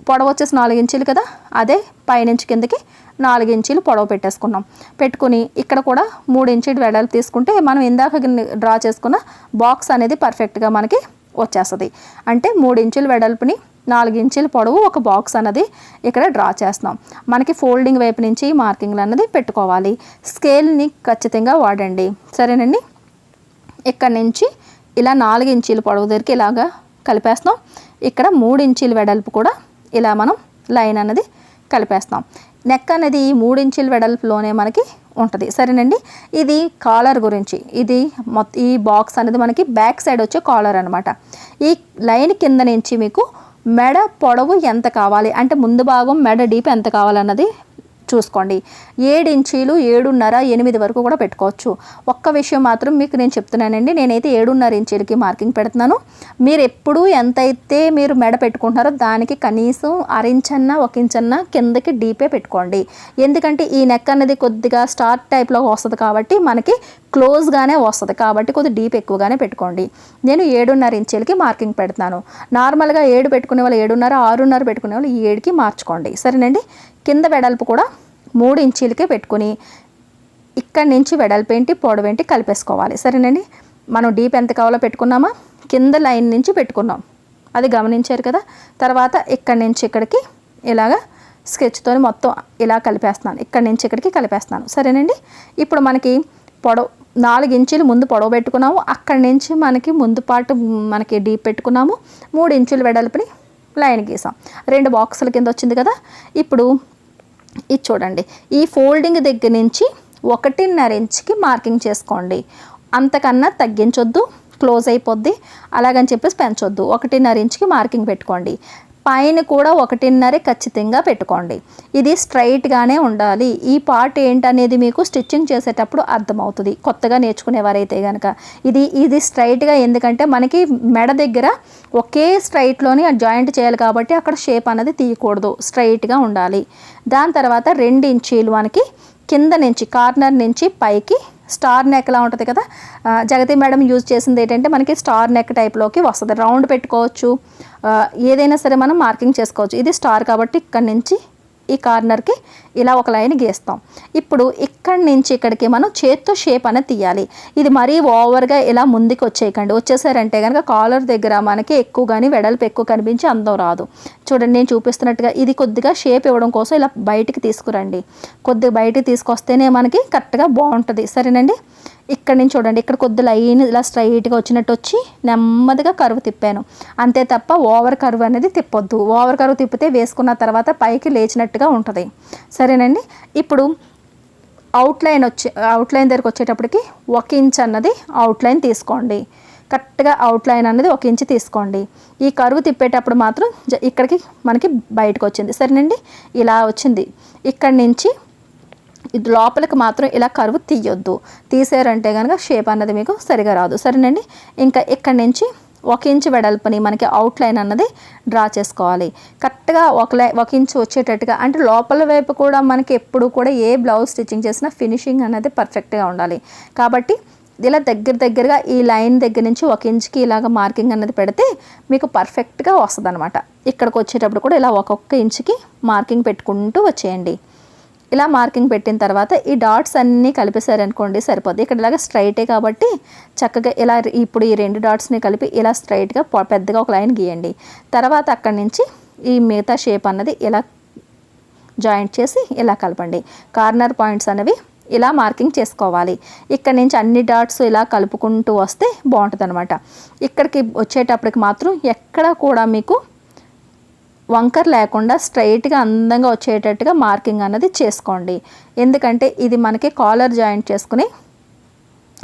పొడవు వచ్చేసి 4 ఇంచీలు కదా, అదే పైనుంచి కిందకి 4 ఇంచీలు పొడవు పెట్టేసుకున్నాం. పెట్టుకుని ఇక్కడ కూడా 3 ఇంచీలు వెడల్పు తీసుకుంటే మనం ఇందాక డ్రా చేసుకున్న బాక్స్ అనేది పర్ఫెక్ట్గా మనకి వచ్చేస్తుంది. అంటే 3 ఇంచుల వెడల్పుని 4 ఇంచుల పొడవు ఒక బాక్స్ అన్నది ఇక్కడ డ్రా చేస్తున్నాం. మనకి ఫోల్డింగ్ వైపు నుంచి మార్కింగ్లు అన్నది పెట్టుకోవాలి. స్కేల్ని ఖచ్చితంగా వాడండి. సరేనండి. ఇక్కడ నుంచి ఇలా 4 ఇంచుల పొడవు దగ్గరికి ఇలాగా కలిపేస్తాం. ఇక్కడ 3 ఇంచుల వెడల్పు కూడా ఇలా మనం లైన్ అన్నది కలిపేస్తాం. నెక్ అనేది 3 ఇంచుల వెడల్పులోనే మనకి ఉంటుంది. సరేనండి. ఇది కాలర్ గురించి. ఇది ఈ బాక్స్ అనేది మనకి బ్యాక్ సైడ్ వచ్చే కాలర్ అనమాట. ఈ లైన్ కింద నుంచి మీకు మెడ పొడవు ఎంత కావాలి అంటే ముందు భాగం మెడ డీప్ ఎంత కావాలన్నది చూసుకోండి. 7 ఇంచీలు, 7.5, 8 వరకు కూడా పెట్టుకోవచ్చు. ఒక్క విషయం మాత్రం మీకు నేను చెప్తున్నానండి, నేనైతే 7.5 ఇంచీలకి మార్కింగ్ పెడుతున్నాను. మీరు ఎప్పుడు ఎంతైతే మీరు మెడ పెట్టుకుంటున్నారో దానికి కనీసం 1 ఇంచన్నా 1 ఇంచన్నా కిందకి డీపే పెట్టుకోండి. ఎందుకంటే ఈ నెక్ అనేది కొద్దిగా స్టార్ టైప్లో వస్తుంది కాబట్టి మనకి క్లోజ్గానే వస్తుంది కాబట్టి కొద్దిగా డీప్ ఎక్కువగానే పెట్టుకోండి. నేను 7.5 ఇంచీలకి మార్కింగ్ పెడుతున్నాను. నార్మల్గా 7 పెట్టుకునే వాళ్ళు 7.5, 6.5 పెట్టుకునే వాళ్ళు 7కి మార్చుకోండి. సరేనండి. కింద వెడల్పు కూడా 3 ఇంచీలకే పెట్టుకుని ఇక్కడి నుంచి వెడల్పు ఏంటి పొడవు ఏంటి కలిపేసుకోవాలి. సరేనండి. మనం డీప్ ఎంత కావాలో పెట్టుకున్నామా, కింద లైన్ నుంచి పెట్టుకున్నాం, అది గమనించారు కదా. తర్వాత ఇక్కడి నుంచి ఇక్కడికి ఇలాగా స్కెచ్తో మొత్తం ఇలా కలిపేస్తున్నాను. ఇక్కడి నుంచి ఇక్కడికి కలిపేస్తున్నాను. సరేనండి. ఇప్పుడు మనకి పొడవు 4 ఇంచులు ముందు పొడవు పెట్టుకున్నాము. అక్కడి నుంచి మనకి ముందు పాటు మనకి డీప్ పెట్టుకున్నాము. 3 ఇంచుల వెడల్పుని లైన్ గీసాం. 2 బాక్సుల కింద వచ్చింది కదా. ఇప్పుడు ఇది చూడండి, ఈ ఫోల్డింగ్ దగ్గర నుంచి 1.5 ఇంచ్కి మార్కింగ్ చేసుకోండి. అంతకన్నా తగ్గించొద్దు, క్లోజ్ అయిపోద్ది. అలాగని చెప్పేసి పెంచొద్దు. 1.5 ఇంచ్కి మార్కింగ్ పెట్టుకోండి. పైన కూడా 1.5 ఖచ్చితంగా పెట్టుకోండి. ఇది స్ట్రైట్గానే ఉండాలి. ఈ పార్ట్ ఏంటనేది మీకు స్టిచ్చింగ్ చేసేటప్పుడు అర్థమవుతుంది, కొత్తగా నేర్చుకునేవారైతే కనుక. ఇది స్ట్రైట్గా, ఎందుకంటే మనకి మెడ దగ్గర ఒకే స్ట్రైట్లోని జాయింట్ చేయాలి కాబట్టి అక్కడ షేప్ అనేది తీయకూడదు, స్ట్రైట్గా ఉండాలి. దాని తర్వాత 2 ఇంచీలు మనకి కింద నుంచి కార్నర్ నుంచి పైకి స్టార్ నెక్లా ఉంటుంది కదా. జగతి మేడం యూజ్ చేసింది ఏంటంటే మనకి స్టార్ నెక్ టైప్లోకి వస్తుంది. రౌండ్ పెట్టుకోవచ్చు, ఏదైనా సరే మనం మార్కింగ్ చేసుకోవచ్చు. ఇది స్టార్ కాబట్టి ఇక్కడి నుంచి ఈ కార్నర్కి ఇలా ఒక లైన్ గీస్తాం. ఇప్పుడు ఇక్కడి నుంచి ఇక్కడికి మనం చేత్తో షేప్ అనేది తీయాలి. ఇది మరీ ఓవర్గా ఇలా ముందుకు వచ్చేయకండి. వచ్చేసారంటే కనుక కాలర్ దగ్గర మనకి ఎక్కువ కానీ వెడల్పు ఎక్కువ కనిపించి అందం రాదు. చూడండి, నేను చూపిస్తున్నట్టుగా ఇది కొద్దిగా షేప్ ఇవ్వడం కోసం ఇలా బయటికి తీసుకురండి. కొద్దిగా బయటికి తీసుకొస్తేనే మనకి కరెక్ట్గా బాగుంటుంది. సరేనండి. ఇక్కడ నుంచి చూడండి, ఇక్కడ కొద్ది లైన్ ఇలా స్ట్రైట్గా వచ్చినట్టు వచ్చి నెమ్మదిగా కరువు తిప్పాను, అంతే తప్ప ఓవర్ కరువు అనేది తిప్పొద్దు. ఓవర్ కరువు తిప్పితే వేసుకున్న తర్వాత పైకి లేచినట్టుగా ఉంటుంది. సరేనండి. ఇప్పుడు అవుట్లైన్ దగ్గరికి వచ్చేటప్పటికి 1 ఇంచ్ అన్నది అవుట్లైన్ తీసుకోండి. కరెక్ట్గా అవుట్లైన్ అనేది 1 ఇంచ్ తీసుకోండి. ఈ కరువు తిప్పేటప్పుడు మాత్రం ఇక్కడికి మనకి బయటకు వచ్చింది. సరేనండి, ఇలా వచ్చింది. ఇక్కడి నుంచి ఇది లోపలికి మాత్రం ఇలా కరువు తీయొద్దు. తీసారంటే కనుక షేప్ అన్నది మీకు సరిగా రాదు. సరేనండి. ఇంకా ఇక్కడి నుంచి 1 ఇంచ్ వెడల్పుని మనకి అవుట్లైన్ అన్నది డ్రా చేసుకోవాలి. కరెక్ట్గా 1 ఇంచ్ వచ్చేటట్టుగా, అంటే లోపల వైపు కూడా మనకి ఎప్పుడు కూడా ఏ బ్లౌజ్ స్టిచ్చింగ్ చేసినా ఫినిషింగ్ అనేది పర్ఫెక్ట్గా ఉండాలి. కాబట్టి ఇలా దగ్గరగా ఈ లైన్ దగ్గర నుంచి 1 ఇంచ్కి ఇలాగ మార్కింగ్ అన్నది పెడితే మీకు పర్ఫెక్ట్గా వస్తుంది అనమాట. ఇక్కడికి వచ్చేటప్పుడు కూడా ఇలా 1 ఇంచ్కి మార్కింగ్ పెట్టుకుంటూ వచ్చేయండి. ఇలా మార్కింగ్ పెట్టిన తర్వాత ఈ డాట్స్ అన్నీ కలిపేసారనుకోండి సరిపోద్ది. ఇక్కడ ఇలాగ స్ట్రైటే కాబట్టి చక్కగా ఇలా ఇప్పుడు ఈ 2 డాట్స్ని కలిపి ఇలా స్ట్రైట్గా పెద్దగా ఒక లైన్ గీయండి. తర్వాత అక్కడి నుంచి ఈ మిగతా షేప్ అన్నది ఇలా జాయింట్ చేసి ఇలా కలపండి. కార్నర్ పాయింట్స్ అనేవి ఇలా మార్కింగ్ చేసుకోవాలి. ఇక్కడ నుంచి అన్ని డాట్స్ ఇలా కలుపుకుంటూ వస్తే బాగుంటుంది అనమాట. ఇక్కడికి వచ్చేటప్పటికి మాత్రం ఎక్కడ కూడా మీకు వంకర్ లేకుండా స్ట్రైట్గా అందంగా వచ్చేటట్టుగా మార్కింగ్ అన్నది చేసుకోండి. ఎందుకంటే ఇది మనకి కాలర్ జాయింట్ చేసుకుని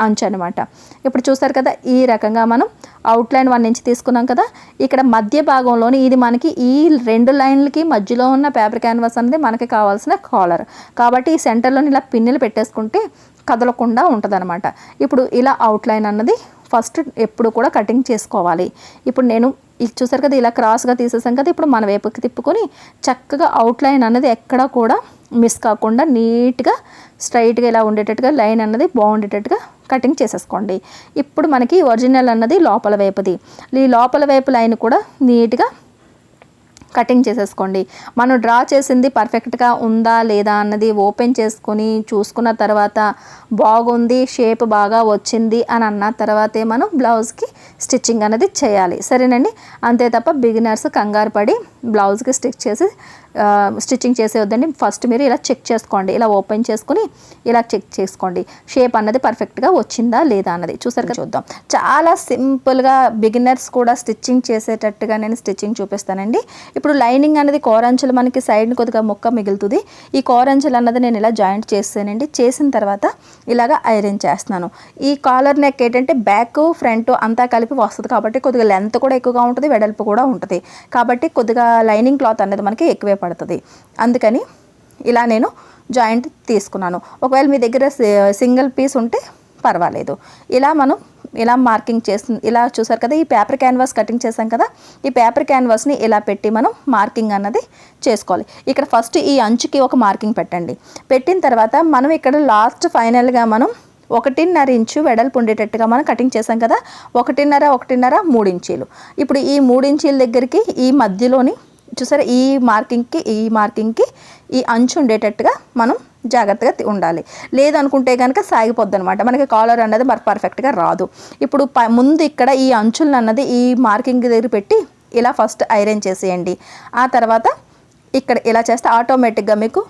అంచు అనమాట. ఇప్పుడు చూస్తారు కదా, ఈ రకంగా మనం అవుట్లైన్ 1 ఇంచ్ తీసుకున్నాం కదా. ఇక్కడ మధ్య భాగంలోని ఇది మనకి ఈ 2 లైన్లకి మధ్యలో ఉన్న పేపర్ క్యాన్వాస్ అనేది మనకి కావాల్సిన కాలర్ కాబట్టి ఈ సెంటర్లోని ఇలా పిన్నులు పెట్టేసుకుంటే కదలకుండా ఉంటుందన్నమాట. ఇప్పుడు ఇలా అవుట్లైన్ అన్నది ఫస్ట్ ఎప్పుడు కూడా కటింగ్ చేసుకోవాలి. ఇప్పుడు నేను ఇది చూసారు కదా, ఇలా క్రాస్గా తీసేసాం కదా. ఇప్పుడు మన వైపుకి తిప్పుకొని చక్కగా అవుట్లైన్ అన్నది ఎక్కడా కూడా మిస్ కాకుండా నీట్గా స్ట్రైట్గా ఇలా ఉండేటట్టుగా లైన్ అన్నది బాగుండేటట్టుగా కటింగ్ చేసేసుకోండి. ఇప్పుడు మనకి ఒరిజినల్ అన్నది లోపల వైపుది. ఈ లోపల వైపు లైన్ కూడా నీట్గా కటింగ్ చేసేసుకోండి. మనం డ్రా చేసింది పర్ఫెక్ట్గా ఉందా లేదా అన్నది ఓపెన్ చేసుకొని చూసుకున్న తర్వాత బాగుంది, షేప్ బాగా వచ్చింది అని అన్న తర్వాతే మనం బ్లౌజ్కి స్టిచ్చింగ్ అనేది చేయాలి. సరేనండి. అంతే తప్ప బిగినర్స్ కంగారు పడి బ్లౌజ్కి స్టిచ్చింగ్ చేసేవద్దండి. ఫస్ట్ మీరు ఇలా చెక్ చేసుకోండి. ఇలా ఓపెన్ చేసుకుని ఇలా చెక్ చేసుకోండి షేప్ అన్నది పర్ఫెక్ట్గా వచ్చిందా లేదా అన్నది. చూసారు కదా, చూద్దాం. చాలా సింపుల్గా బిగినర్స్ కూడా స్టిచ్చింగ్ చేసేటట్టుగా నేను స్టిచ్చింగ్ చూపిస్తానండి. ఇప్పుడు లైనింగ్ అనేది కోరంచులు మనకి సైడ్ని కొద్దిగా ముక్క మిగులుతుంది. ఈ కోరంచులు అన్నది నేను ఇలా జాయింట్ చేస్తానండి. చేసిన తర్వాత ఇలాగ ఐరన్ చేస్తున్నాను. ఈ కాలర్ నెక్ ఏంటంటే బ్యాక్ ఫ్రంట్ అంతా కలిపి వస్తుంది కాబట్టి కొద్దిగా లెంత్ కూడా ఎక్కువగా ఉంటుంది, వెడల్పు కూడా ఉంటుంది. కాబట్టి కొద్దిగా లైనింగ్ క్లాత్ అనేది మనకి ఎక్కువే పడుతుంది. అందుకని ఇలా నేను జాయింట్ తీసుకున్నాను. ఒకవేళ మీ దగ్గర సింగిల్ పీస్ ఉంటే పర్వాలేదు. ఇలా మనం ఇలా మార్కింగ్ చేస్తుంది. ఇలా చూసారు కదా, ఈ పేపర్ క్యాన్వాస్ కటింగ్ చేసాం కదా, ఈ పేపర్ క్యాన్వాస్ని ఇలా పెట్టి మనం మార్కింగ్ అన్నది చేసుకోవాలి. ఇక్కడ ఫస్ట్ ఈ అంచుకి ఒక మార్కింగ్ పెట్టండి. పెట్టిన తర్వాత మనం ఇక్కడ లాస్ట్ ఫైనల్గా మనం 1.5 ఇంచు వెడల్పు ఉండేటట్టుగా మనం కటింగ్ చేసాం కదా, 1.5 3 ఇంచీలు. ఇప్పుడు ఈ 3 ఇంచీల దగ్గరికి ఈ మధ్యలోని చూసారా, ఈ మార్కింగ్కి ఈ అంచు ఉండేటట్టుగా మనం జాగ్రత్తగా ఉండాలి. లేదనుకుంటే కనుక సాగిపోద్ది అనమాట, మనకి కాలర్ అన్నది మరి పర్ఫెక్ట్గా రాదు. ఇప్పుడు ముందు ఇక్కడ ఈ అంచులను అన్నది ఈ మార్కింగ్ దగ్గర పెట్టి ఇలా ఫస్ట్ ఐరన్ చేసేయండి. ఆ తర్వాత ఇక్కడ ఇలా చేస్తే ఆటోమేటిక్గా మీకు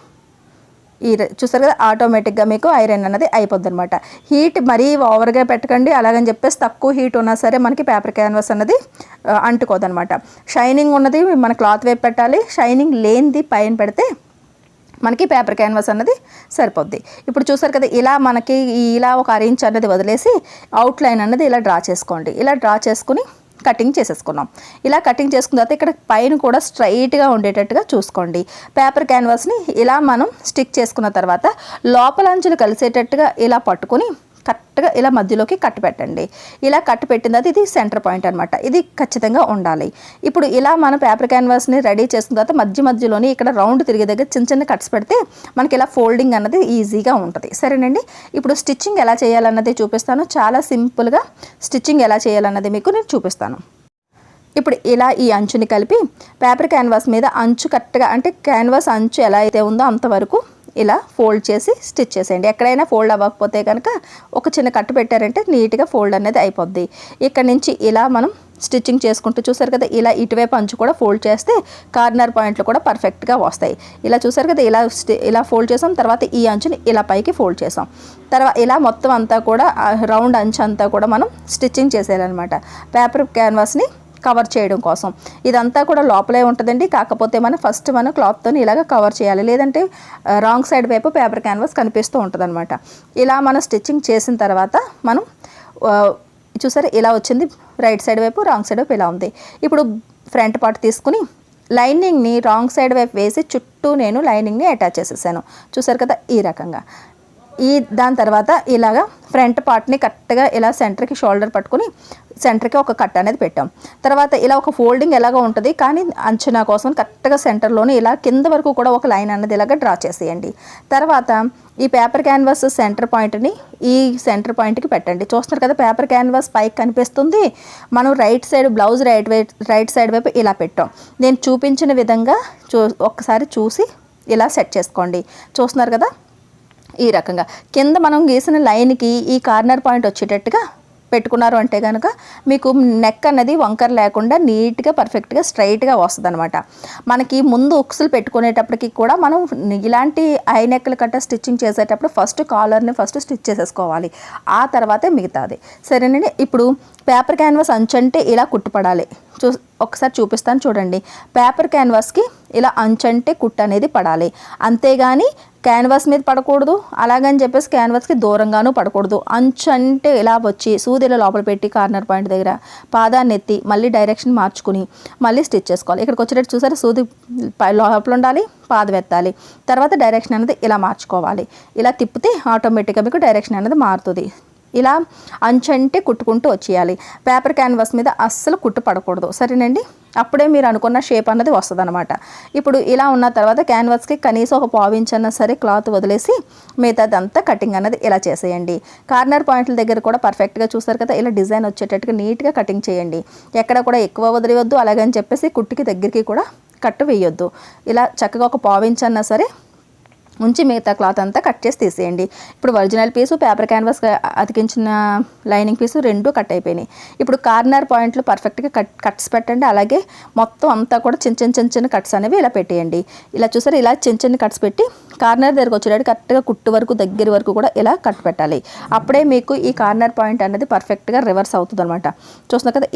చూసారు కదా ఆటోమేటిక్గా మీకు ఐరన్ అన్నది అయిపోద్ది అనమాట. హీట్ మరీ ఓవర్గా పెట్టకండి, అలాగని చెప్పేసి తక్కువ హీట్ ఉన్నా సరే మనకి పేపర్ క్యాన్వాస్ అన్నది అంటుకోదనమాట. షైనింగ్ ఉన్నది మన క్లాత్ వైపు పెట్టాలి, షైనింగ్ లేనిది పైన పెడితే మనకి పేపర్ క్యాన్వాస్ అన్నది సరిపోద్ది. ఇప్పుడు చూసారు కదా ఇలా మనకి ఇలా ఒక అరేంజ్ అన్నది వదిలేసి అవుట్లైన్ అన్నది ఇలా డ్రా చేసుకోండి. ఇలా డ్రా చేసుకుని కటింగ్ చేసేసుకున్నాం. ఇలా కటింగ్ చేసుకున్న తర్వాత ఇక్కడ పైన కూడా స్ట్రైట్గా ఉండేటట్టుగా చూసుకోండి. పేపర్ క్యాన్వాస్ని ఇలా మనం స్టిక్ చేసుకున్న తర్వాత లోపల అంచులు కలిసేటట్టుగా ఇలా పట్టుకొని కరెక్ట్గా ఇలా మధ్యలోకి కట్టు పెట్టండి. ఇలా కట్టు పెట్టిన తర్వాత ఇది సెంటర్ పాయింట్ అనమాట. ఇది ఖచ్చితంగా ఉండాలి. ఇప్పుడు ఇలా మనం పేపర్ క్యాన్వాస్ని రెడీ చేసుకున్న తర్వాత మధ్యలోని ఇక్కడ రౌండ్ తిరిగే దగ్గర చిన్న కట్స్ పెడితే మనకి ఇలా ఫోల్డింగ్ అన్నది ఈజీగా ఉంటుంది. సరేనండి, ఇప్పుడు స్టిచ్చింగ్ ఎలా చేయాలన్నది చూపిస్తాను. చాలా సింపుల్గా స్టిచ్చింగ్ ఎలా చేయాలన్నది మీకు నేను చూపిస్తాను. ఇప్పుడు ఇలా ఈ అంచుని కలిపి పేపర్ క్యాన్వాస్ మీద అంచు కరెక్ట్గా అంటే క్యాన్వాస్ అంచు ఎలా అయితే ఉందో అంతవరకు ఇలా ఫోల్డ్ చేసి స్టిచ్ చేసేయండి. ఎక్కడైనా ఫోల్డ్ అవ్వకపోతే కనుక ఒక చిన్న కట్టు పెట్టారంటే నీట్గా ఫోల్డ్ అనేది అయిపోద్ది. ఇక్కడ నుంచి ఇలా మనం స్టిచ్చింగ్ చేసుకుంటూ చూసారు కదా ఇలా ఇటువైపు అంచు కూడా ఫోల్డ్ చేస్తే కార్నర్ పాయింట్లు కూడా పర్ఫెక్ట్గా వస్తాయి. ఇలా చూసారు కదా ఇలా ఫోల్డ్ చేసాం. తర్వాత ఈ అంచుని ఇలా పైకి ఫోల్డ్ చేసాం. తర్వాత ఇలా మొత్తం అంతా కూడా రౌండ్ అంచు అంతా కూడా మనం స్టిచ్చింగ్ చేసేయాలన్నమాట పేపర్ క్యాన్వాస్ని కవర్ చేయడం కోసం. ఇదంతా కూడా లోపలే ఉంటుందండి, కాకపోతే ఫస్ట్ మనం క్లాత్తో ఇలాగ కవర్ చేయాలి, లేదంటే రాంగ్ సైడ్ వైపు పేపర్ క్యాన్వాస్ కనిపిస్తూ ఉంటుంది అనమాట. ఇలా మనం స్టిచ్చింగ్ చేసిన తర్వాత మనం చూసారు ఇలా వచ్చింది, రైట్ సైడ్ వైపు రాంగ్ సైడ్ వైపు ఇలా ఉంది. ఇప్పుడు ఫ్రంట్ పార్ట్ తీసుకుని లైనింగ్ని రాంగ్ సైడ్ వైపు వేసి చుట్టూ నేను లైనింగ్ని అటాచ్ చేసేసాను. చూసారు కదా ఈ రకంగా. దాని తర్వాత ఇలాగా ఫ్రంట్ పార్ట్ని కరెక్ట్గా ఇలా సెంటర్కి షోల్డర్ పట్టుకుని సెంటర్కి ఒక కట్ అనేది పెట్టాం. తర్వాత ఇలా ఒక ఫోల్డింగ్ ఎలాగో ఉంటుంది, కానీ అంచనా కోసం కరెక్ట్గా సెంటర్లోనే ఇలా కింద వరకు కూడా ఒక లైన్ అనేది ఇలాగ డ్రా చేసేయండి. తర్వాత ఈ పేపర్ క్యాన్వాస్ సెంటర్ పాయింట్ని ఈ సెంటర్ పాయింట్కి పెట్టండి. చూస్తున్నారు కదా పేపర్ క్యాన్వాస్ పైకి కనిపిస్తుంది. మనం right side blouse right side వైపు ఇలా పెట్టాం. నేను చూపించిన విధంగా ఒక్కసారి చూసి ఇలా సెట్ చేసుకోండి. చూస్తున్నారు కదా ఈ రకంగా కింద మనం గీసిన లైన్కి ఈ కార్నర్ పాయింట్ వచ్చేటట్టుగా పెట్టుకున్నారు అంటే కనుక మీకు నెక్ అనేది వంకర్ లేకుండా నీట్గా పర్ఫెక్ట్గా స్ట్రైట్గా వస్తుంది అనమాట. మనకి ముందు ఉక్సులు పెట్టుకునేటప్పటికి కూడా మనం ఇలాంటి ఐ నెక్లు కట్ట స్టిచ్చింగ్ చేసేటప్పుడు ఫస్ట్ కాలర్ని ఫస్ట్ స్టిచ్ చేసేసుకోవాలి, ఆ తర్వాతే మిగతాది. సరేనండి, ఇప్పుడు పేపర్ క్యాన్వాస్ అంచంటే ఇలా కుట్టుపడాలి. ఒకసారి చూపిస్తాను చూడండి. పేపర్ క్యాన్వాస్కి ఇలా అంచంటే కుట్టు అనేది పడాలి, అంతేగాని క్యాన్వాస్ మీద పడకూడదు, అలాగని చెప్పేసి క్యాన్వాస్కి దూరంగానూ పడకూడదు. అంచు అంటే ఇలా వచ్చి సూదిలో లోపల పెట్టి కార్నర్ పాయింట్ దగ్గర పాదాన్ని ఎత్తి మళ్ళీ డైరెక్షన్ మార్చుకుని మళ్ళీ స్టిచ్ చేసుకోవాలి. ఇక్కడికి వచ్చేటట్టు చూసారు సూది లోపల ఉండాలి, పాదం ఎత్తాలి, తర్వాత డైరెక్షన్ అనేది ఇలా మార్చుకోవాలి. ఇలా తిప్పితే ఆటోమేటిక్గా మీకు డైరెక్షన్ అనేది మారుతుంది. ఇలా అంచంటే కుట్టుకుంటూ వచ్చేయాలి. పేపర్ క్యాన్వాస్ మీద అస్సలు కుట్టు పడకూడదు. సరేనండి, అప్పుడే మీరు అనుకున్న షేప్ అన్నది వస్తుంది అనమాట. ఇప్పుడు ఇలా ఉన్న తర్వాత క్యాన్వాస్కి కనీసం ఒక పావించ్ అన్నా సరే క్లాత్ వదిలేసి మిగతాదంతా కటింగ్ అన్నది ఇలా చేసేయండి. కార్నర్ పాయింట్ల దగ్గర కూడా పర్ఫెక్ట్గా చూస్తారు కదా ఇలా డిజైన్ వచ్చేటట్టుగా నీట్గా కటింగ్ చేయండి. ఎక్కడ కూడా ఎక్కువ వదిలేవద్దు, అలాగని చెప్పేసి కుట్టుకి దగ్గరికి కూడా కట్టు వేయొద్దు. ఇలా చక్కగా ఒక పావించ్ అన్నా సరే ఉంచి మిగతా క్లాత్ అంతా కట్ చేసి తీసేయండి. ఇప్పుడు ఒరిజినల్ పీసు పేపర్ క్యాన్వాస్ అతికించిన లైనింగ్ పీసు రెండు కట్ అయిపోయినాయి. ఇప్పుడు కార్నర్ పాయింట్లు పర్ఫెక్ట్గా కట్స్ పెట్టండి. అలాగే మొత్తం అంతా కూడా చిన్న కట్స్ అనేవి ఇలా పెట్టేయండి. ఇలా చూసారు ఇలా చిన్న కట్స్ పెట్టి కార్నర్ దగ్గరకు వచ్చేటప్పుడు కరెక్ట్గా కుట్టు వరకు దగ్గర వరకు కూడా ఇలా కట్ పెట్టాలి. అప్పుడే మీకు ఈ కార్నర్ పాయింట్ అనేది పర్ఫెక్ట్గా రివర్స్ అవుతుంది అనమాట. చూస్తున్నారు కదా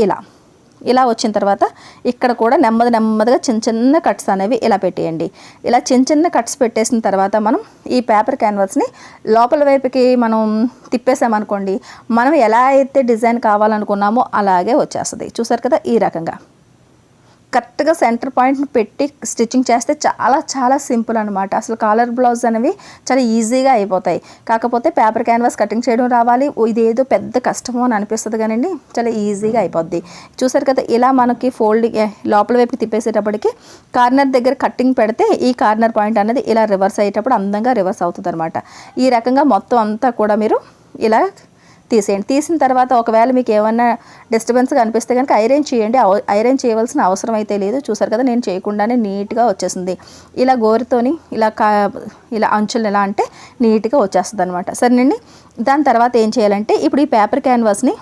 ఇలా వచ్చిన తర్వాత ఇక్కడ కూడా నెమ్మదిగా చిన్న కట్స్ అనేవి ఇలా పెట్టేయండి. ఇలా చిన్న కట్స్ పెట్టేసిన తర్వాత మనం ఈ పేపర్ క్యాన్వాస్ని లోపల వైపుకి మనం తిప్పేసామనుకోండి, మనం ఎలా అయితే డిజైన్ కావాలనుకున్నామో అలాగే వచ్చేస్తుంది. చూసారు కదా ఈ రకంగా కరెక్ట్గా సెంటర్ పాయింట్ని పెట్టి స్టిచ్చింగ్ చేస్తే చాలా సింపుల్ అనమాట. అసలు కాలర్ బ్లౌజ్ అనేవి చాలా ఈజీగా అయిపోతాయి. కాకపోతే పేపర్ క్యాన్వాస్ కటింగ్ చేయడం రావాలి, ఇదేదో పెద్ద కష్టమో అని అనిపిస్తుంది కానండి చాలా ఈజీగా అయిపోద్ది. చూసారు కదా ఇలా మనకి ఫోల్డింగ్ లోపల వైపుకి తిప్పేసేటప్పటికి కార్నర్ దగ్గర కట్టింగ్ పెడితే ఈ కార్నర్ పాయింట్ అనేది ఇలా రివర్స్ అయ్యేటప్పుడు అందంగా రివర్స్ అవుతుంది అనమాట. ఈ రకంగా మొత్తం అంతా కూడా మీరు ఇలా తీసేయండి. తీసిన తర్వాత ఒకవేళ మీకు ఏమన్నా డిస్టర్బెన్స్గా అనిపిస్తే కనుక ఐరన్ చేయండి. ఐరన్ చేయవలసిన అవసరం అయితే లేదు. చూసారు కదా నేను చేయకుండానే నీట్గా వచ్చేసింది. ఇలా గోరుతోని ఇలా అంచులు ఎలా అంటే నీట్గా వచ్చేస్తుంది అనమాట. సరేనండి, దాని తర్వాత ఏం చేయాలంటే ఇప్పుడు ఈ పేపర్ క్యాన్వాస్ని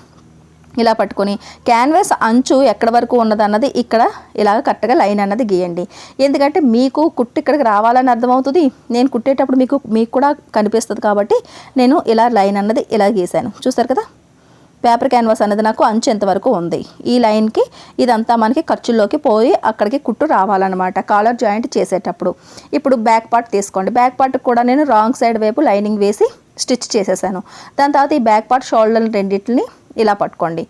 ఇలా పట్టుకొని క్యాన్వాస్ అంచు ఎక్కడి వరకు ఉన్నదన్నది ఇక్కడ ఇలాగ కరెక్ట్గా లైన్ అన్నది గీయండి. ఎందుకంటే మీకు కుట్టు ఇక్కడికి రావాలని అర్థమవుతుంది, నేను కుట్టేటప్పుడు మీకు కూడా కనిపిస్తుంది కాబట్టి నేను ఇలా లైన్ అన్నది ఇలా గీసాను. చూసారు కదా, పేపర్ క్యాన్వాస్ అనేది నాకు అంచు ఎంతవరకు ఉంది. ఈ లైన్కి ఇదంతా మనకి ఖర్చుల్లోకి పోయి అక్కడికి కుట్టు రావాలన్నమాట కాలర్ జాయింట్ చేసేటప్పుడు. ఇప్పుడు బ్యాక్ పార్ట్ తీసుకోండి. బ్యాక్ పార్ట్ కూడా నేను రాంగ్ సైడ్ వైపు లైనింగ్ వేసి స్టిచ్ చేసేసాను. దాని తర్వాత ఈ బ్యాక్ పార్ట్ షోల్డర్ రెండింటిని ఇలా పట్టుకోండి.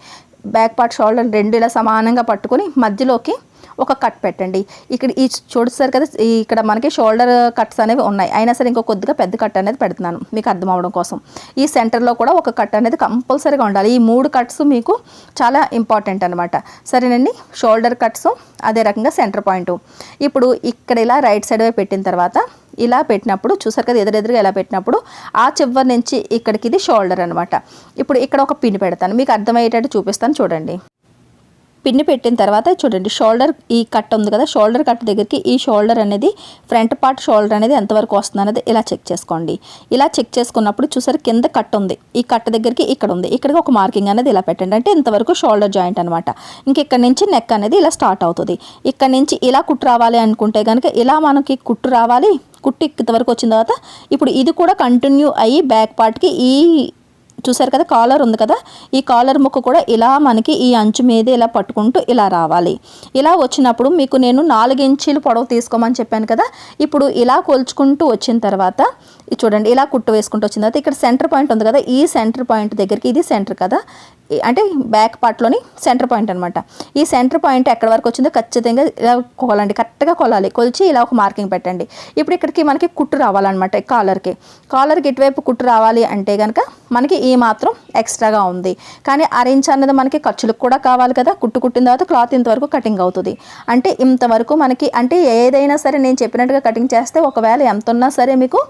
బ్యాక్ పార్ట్ షోల్డర్ రెండు ఇలా సమానంగా పట్టుకొని మధ్యలోకి ఒక కట్ పెట్టండి. ఇక్కడ ఈ చూస్తారు కదా, ఇక్కడ మనకి షోల్డర్ కట్స్ అనేవి ఉన్నాయి, అయినా సరే ఇంకో కొద్దిగా పెద్ద కట్ అనేది పెడుతున్నాను మీకు అర్థం అవడం కోసం. ఈ సెంటర్లో కూడా ఒక కట్ అనేది కంపల్సరీగా ఉండాలి. ఈ 3 కట్స్ మీకు చాలా ఇంపార్టెంట్ అనమాట. సరేనండి, షోల్డర్ కట్స్ అదే రకంగా సెంటర్ పాయింట్. ఇప్పుడు ఇక్కడ ఇలా రైట్ సైడ్ వైపు పెట్టిన తర్వాత ఇలా పెట్టినప్పుడు చూసారు కదా, ఎదురెదురుగా ఇలా పెట్టినప్పుడు ఆ చివరి నుంచి ఇక్కడికి ఇది షోల్డర్ అనమాట. ఇప్పుడు ఇక్కడ ఒక పిన్ పెడతాను, మీకు అర్థమయ్యేటట్టు చూపిస్తాను చూడండి. పిన్ని పెట్టిన తర్వాత చూడండి, షోల్డర్ ఈ కట్ ఉంది కదా, షోల్డర్ కట్ దగ్గరికి ఈ షోల్డర్ అనేది ఫ్రంట్ పార్ట్ షోల్డర్ అనేది ఎంతవరకు వస్తుంది అనేది ఇలా చెక్ చేసుకోండి. ఇలా చెక్ చేసుకున్నప్పుడు చూసారు కింద కట్ ఉంది, ఈ కట్ దగ్గరికి ఇక్కడ ఉంది, ఇక్కడికి ఒక మార్కింగ్ అనేది ఇలా పెట్టండి. అంటే ఇంతవరకు షోల్డర్ జాయింట్ అనమాట. ఇంక ఇక్కడ నుంచి నెక్ అనేది ఇలా స్టార్ట్ అవుతుంది. ఇక్కడ నుంచి ఇలా కుట్టు రావాలి అనుకుంటే కనుక ఇలా మనకి కుట్టు రావాలి. కుట్టు ఇంతవరకు వచ్చిన తర్వాత ఇప్పుడు ఇది కూడా కంటిన్యూ అయ్యి బ్యాక్ పార్ట్కి ఈ చూసారు కదా కాలర్ ఉంది కదా, ఈ కాలర్ ముక్క కూడా ఇలా మనకి ఈ అంచు మీద ఇలా పట్టుకుంటూ ఇలా రావాలి. ఇలా వచ్చినప్పుడు మీకు నేను 4 ఇంచీలు పొడవు తీసుకోమని చెప్పాను కదా, ఇప్పుడు ఇలా కొలుచుకుంటూ వచ్చిన తర్వాత చూడండి ఇలా కుట్టు వేసుకుంటూ వచ్చిన తర్వాత ఇక్కడ సెంటర్ పాయింట్ ఉంది కదా, ఈ సెంటర్ పాయింట్ దగ్గరికి ఇది సెంటర్ కదా, అంటే బ్యాక్ పార్ట్లోని సెంటర్ పాయింట్ అనమాట. ఈ సెంటర్ పాయింట్ ఎక్కడి వరకు వచ్చిందో ఖచ్చితంగా ఇలా కొలండి, కరెక్ట్గా కొలాలి. కొలిచి ఇలా ఒక మార్కింగ్ పెట్టండి. ఇప్పుడు ఇక్కడికి మనకి కుట్టు రావాలన్నమాట. కాలర్కి ఇటువైపు కుట్టు రావాలి అంటే కనుక మనకి ఈ మాత్రం ఎక్స్ట్రాగా ఉంది, కానీ అరేంజ్ అన్నది మనకి ఖర్చులకు కూడా కావాలి కదా. కుట్టిన తర్వాత క్లాత్ ఇంతవరకు కటింగ్ అవుతుంది. అంటే ఇంతవరకు మనకి అంటే ఏదైనా సరే నేను చెప్పినట్టుగా కటింగ్ చేస్తే ఒకవేళ ఎంత ఉన్నా సరే మీకు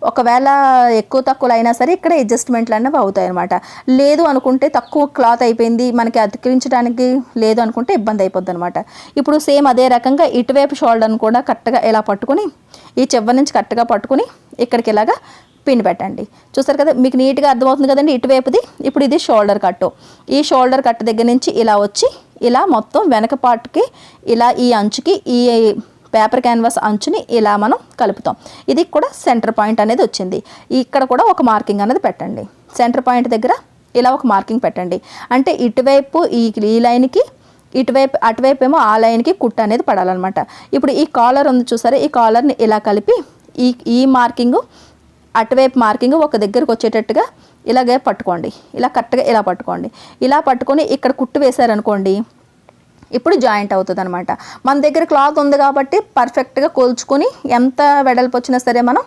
ఒకవేళ ఎక్కువ తక్కువలు అయినా సరే ఇక్కడ అడ్జస్ట్మెంట్లు అనేవి అవుతాయి అనమాట. లేదు అనుకుంటే తక్కువ క్లాత్ అయిపోయింది మనకి అతికించడానికి లేదు అనుకుంటే ఇబ్బంది అయిపోద్ది అనమాట. ఇప్పుడు సేమ్ అదే రకంగా ఇటువైపు షోల్డర్ని కూడా కరెక్ట్గా ఇలా పట్టుకుని ఈ చివరి నుంచి కరెక్ట్గా పట్టుకుని ఇక్కడికి ఇలాగా పిన్ పెట్టండి. చూస్తారు కదా, మీకు నీట్గా అర్థమవుతుంది కదండి ఇటువైపుది. ఇప్పుడు ఇది షోల్డర్ కట్టు, ఈ షోల్డర్ కట్ దగ్గర నుంచి ఇలా వచ్చి ఇలా మొత్తం వెనక పార్ట్కి ఇలా ఈ అంచుకి ఈ పేపర్ క్యాన్వాస్ అంచుని ఇలా మనం కలుపుతాం. ఇది కూడా సెంటర్ పాయింట్ అనేది వచ్చింది. ఇక్కడ కూడా ఒక మార్కింగ్ అనేది పెట్టండి. సెంటర్ పాయింట్ దగ్గర ఇలా ఒక మార్కింగ్ పెట్టండి. అంటే ఇటువైపు ఈ లైన్కి అటువైపు ఏమో ఆ లైన్కి కుట్టు అనేది పడాలన్నమాట. ఇప్పుడు ఈ కాలర్ ఉంది చూసారా, ఈ కాలర్ని ఇలా కలిపి ఈ మార్కింగు అటువైపు మార్కింగ్ ఒక దగ్గరకు వచ్చేటట్టుగా ఇలాగే పట్టుకోండి. ఇలా కరెక్ట్గా ఇలా పట్టుకోండి. ఇలా పట్టుకొని ఇక్కడ కుట్టు వేశారనుకోండి, ఇప్పుడు జాయింట్ అవుతుంది అనమాట. మన దగ్గర క్లాత్ ఉంది కాబట్టి పర్ఫెక్ట్గా కోల్చుకొని ఎంత వెడల్పు వచ్చినా సరే మనం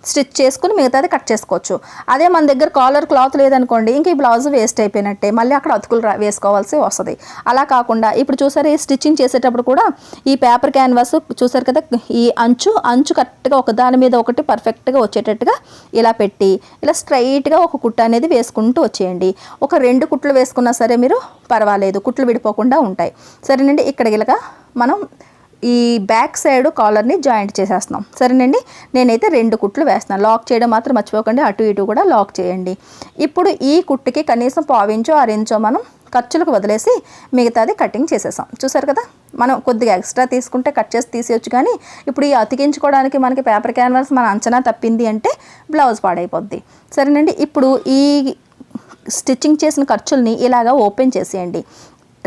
స్టిచ్ చేసుకుని మిగతాది కట్ చేసుకోవచ్చు. అదే మన దగ్గర కాలర్ క్లాత్ లేదనుకోండి, ఇంక ఈ బ్లౌజ్ వేస్ట్ అయిపోయినట్టే, మళ్ళీ అక్కడ అతుకులు వేసుకోవాల్సి వస్తుంది. అలా కాకుండా ఇప్పుడు చూసారు ఈ స్టిచ్చింగ్ చేసేటప్పుడు కూడా ఈ పేపర్ క్యాన్వాస్ చూసారు కదా, ఈ అంచు కరెక్ట్గా ఒక దాని మీద ఒకటి పర్ఫెక్ట్గా వచ్చేటట్టుగా ఇలా పెట్టి ఇలా స్ట్రైట్గా ఒక కుట్టు అనేది వేసుకుంటూ వచ్చేయండి. ఒక 2 కుట్లు వేసుకున్నా సరే మీరు పర్వాలేదు, కుట్లు విడిపోకుండా ఉంటాయి. సరేనండి, ఇక్కడ ఇలాగా మనం ఈ బ్యాక్ సైడ్ కాలర్ని జాయింట్ చేసేస్తున్నాం. సరేనండి, నేనైతే 2 కుట్లు వేస్తున్నాను. లాక్ చేయడం మాత్రం మర్చిపోకండి, అటు ఇటు కూడా లాక్ చేయండి. ఇప్పుడు ఈ కుట్టుకి కనీసం 1/4 ఇంచో 6 ఇంచో మనం ఖర్చులకు వదిలేసి మిగతాది కటింగ్ చేసేసాం. చూసారు కదా, మనం కొద్దిగా ఎక్స్ట్రా తీసుకుంటే కట్ చేసి తీసేయచ్చు, కానీ ఇప్పుడు ఈ అతికించుకోవడానికి మనకి పేపర్ క్యాన్వాస్ మన అంచనా తప్పింది అంటే బ్లౌజ్ పాడైపోద్ది. సరేనండి, ఇప్పుడు ఈ స్టిచ్చింగ్ చేసిన ఖర్చుల్ని ఇలాగా ఓపెన్ చేసేయండి.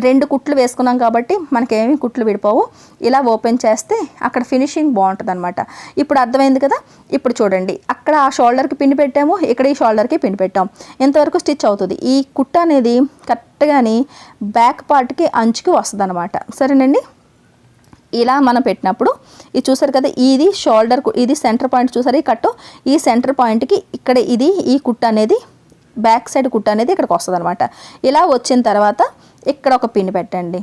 2 కుట్లు వేసుకున్నాం కాబట్టి మనకేమీ కుట్లు విడిపోవు. ఇలా ఓపెన్ చేస్తే అక్కడ ఫినిషింగ్ బాగుంటుంది అనమాట. ఇప్పుడు అర్థమైంది కదా. ఇప్పుడు చూడండి, అక్కడ ఆ షోల్డర్కి పిన్ పెట్టాము, ఇక్కడ ఈ షోల్డర్కి పిన్ పెట్టాము, ఇంతవరకు స్టిచ్ అవుతుంది. ఈ కుట్ట అనేది కరెక్ట్గాని బ్యాక్ పార్ట్కి అంచుకి వస్తుంది అనమాట. సరేనండి, ఇలా మనం పెట్టినప్పుడు ఇది చూసారు కదా, ఇది షోల్డర్, ఇది సెంటర్ పాయింట్ చూసారు, ఈ కట్టు ఈ సెంటర్ పాయింట్కి ఇక్కడ ఇది ఈ కుట్ట అనేది బ్యాక్ సైడ్ కుట్ట అనేది ఇక్కడికి వస్తుంది అనమాట. ఇలా వచ్చిన తర్వాత ఇక్కడ ఒక పిన్ పెట్టండి.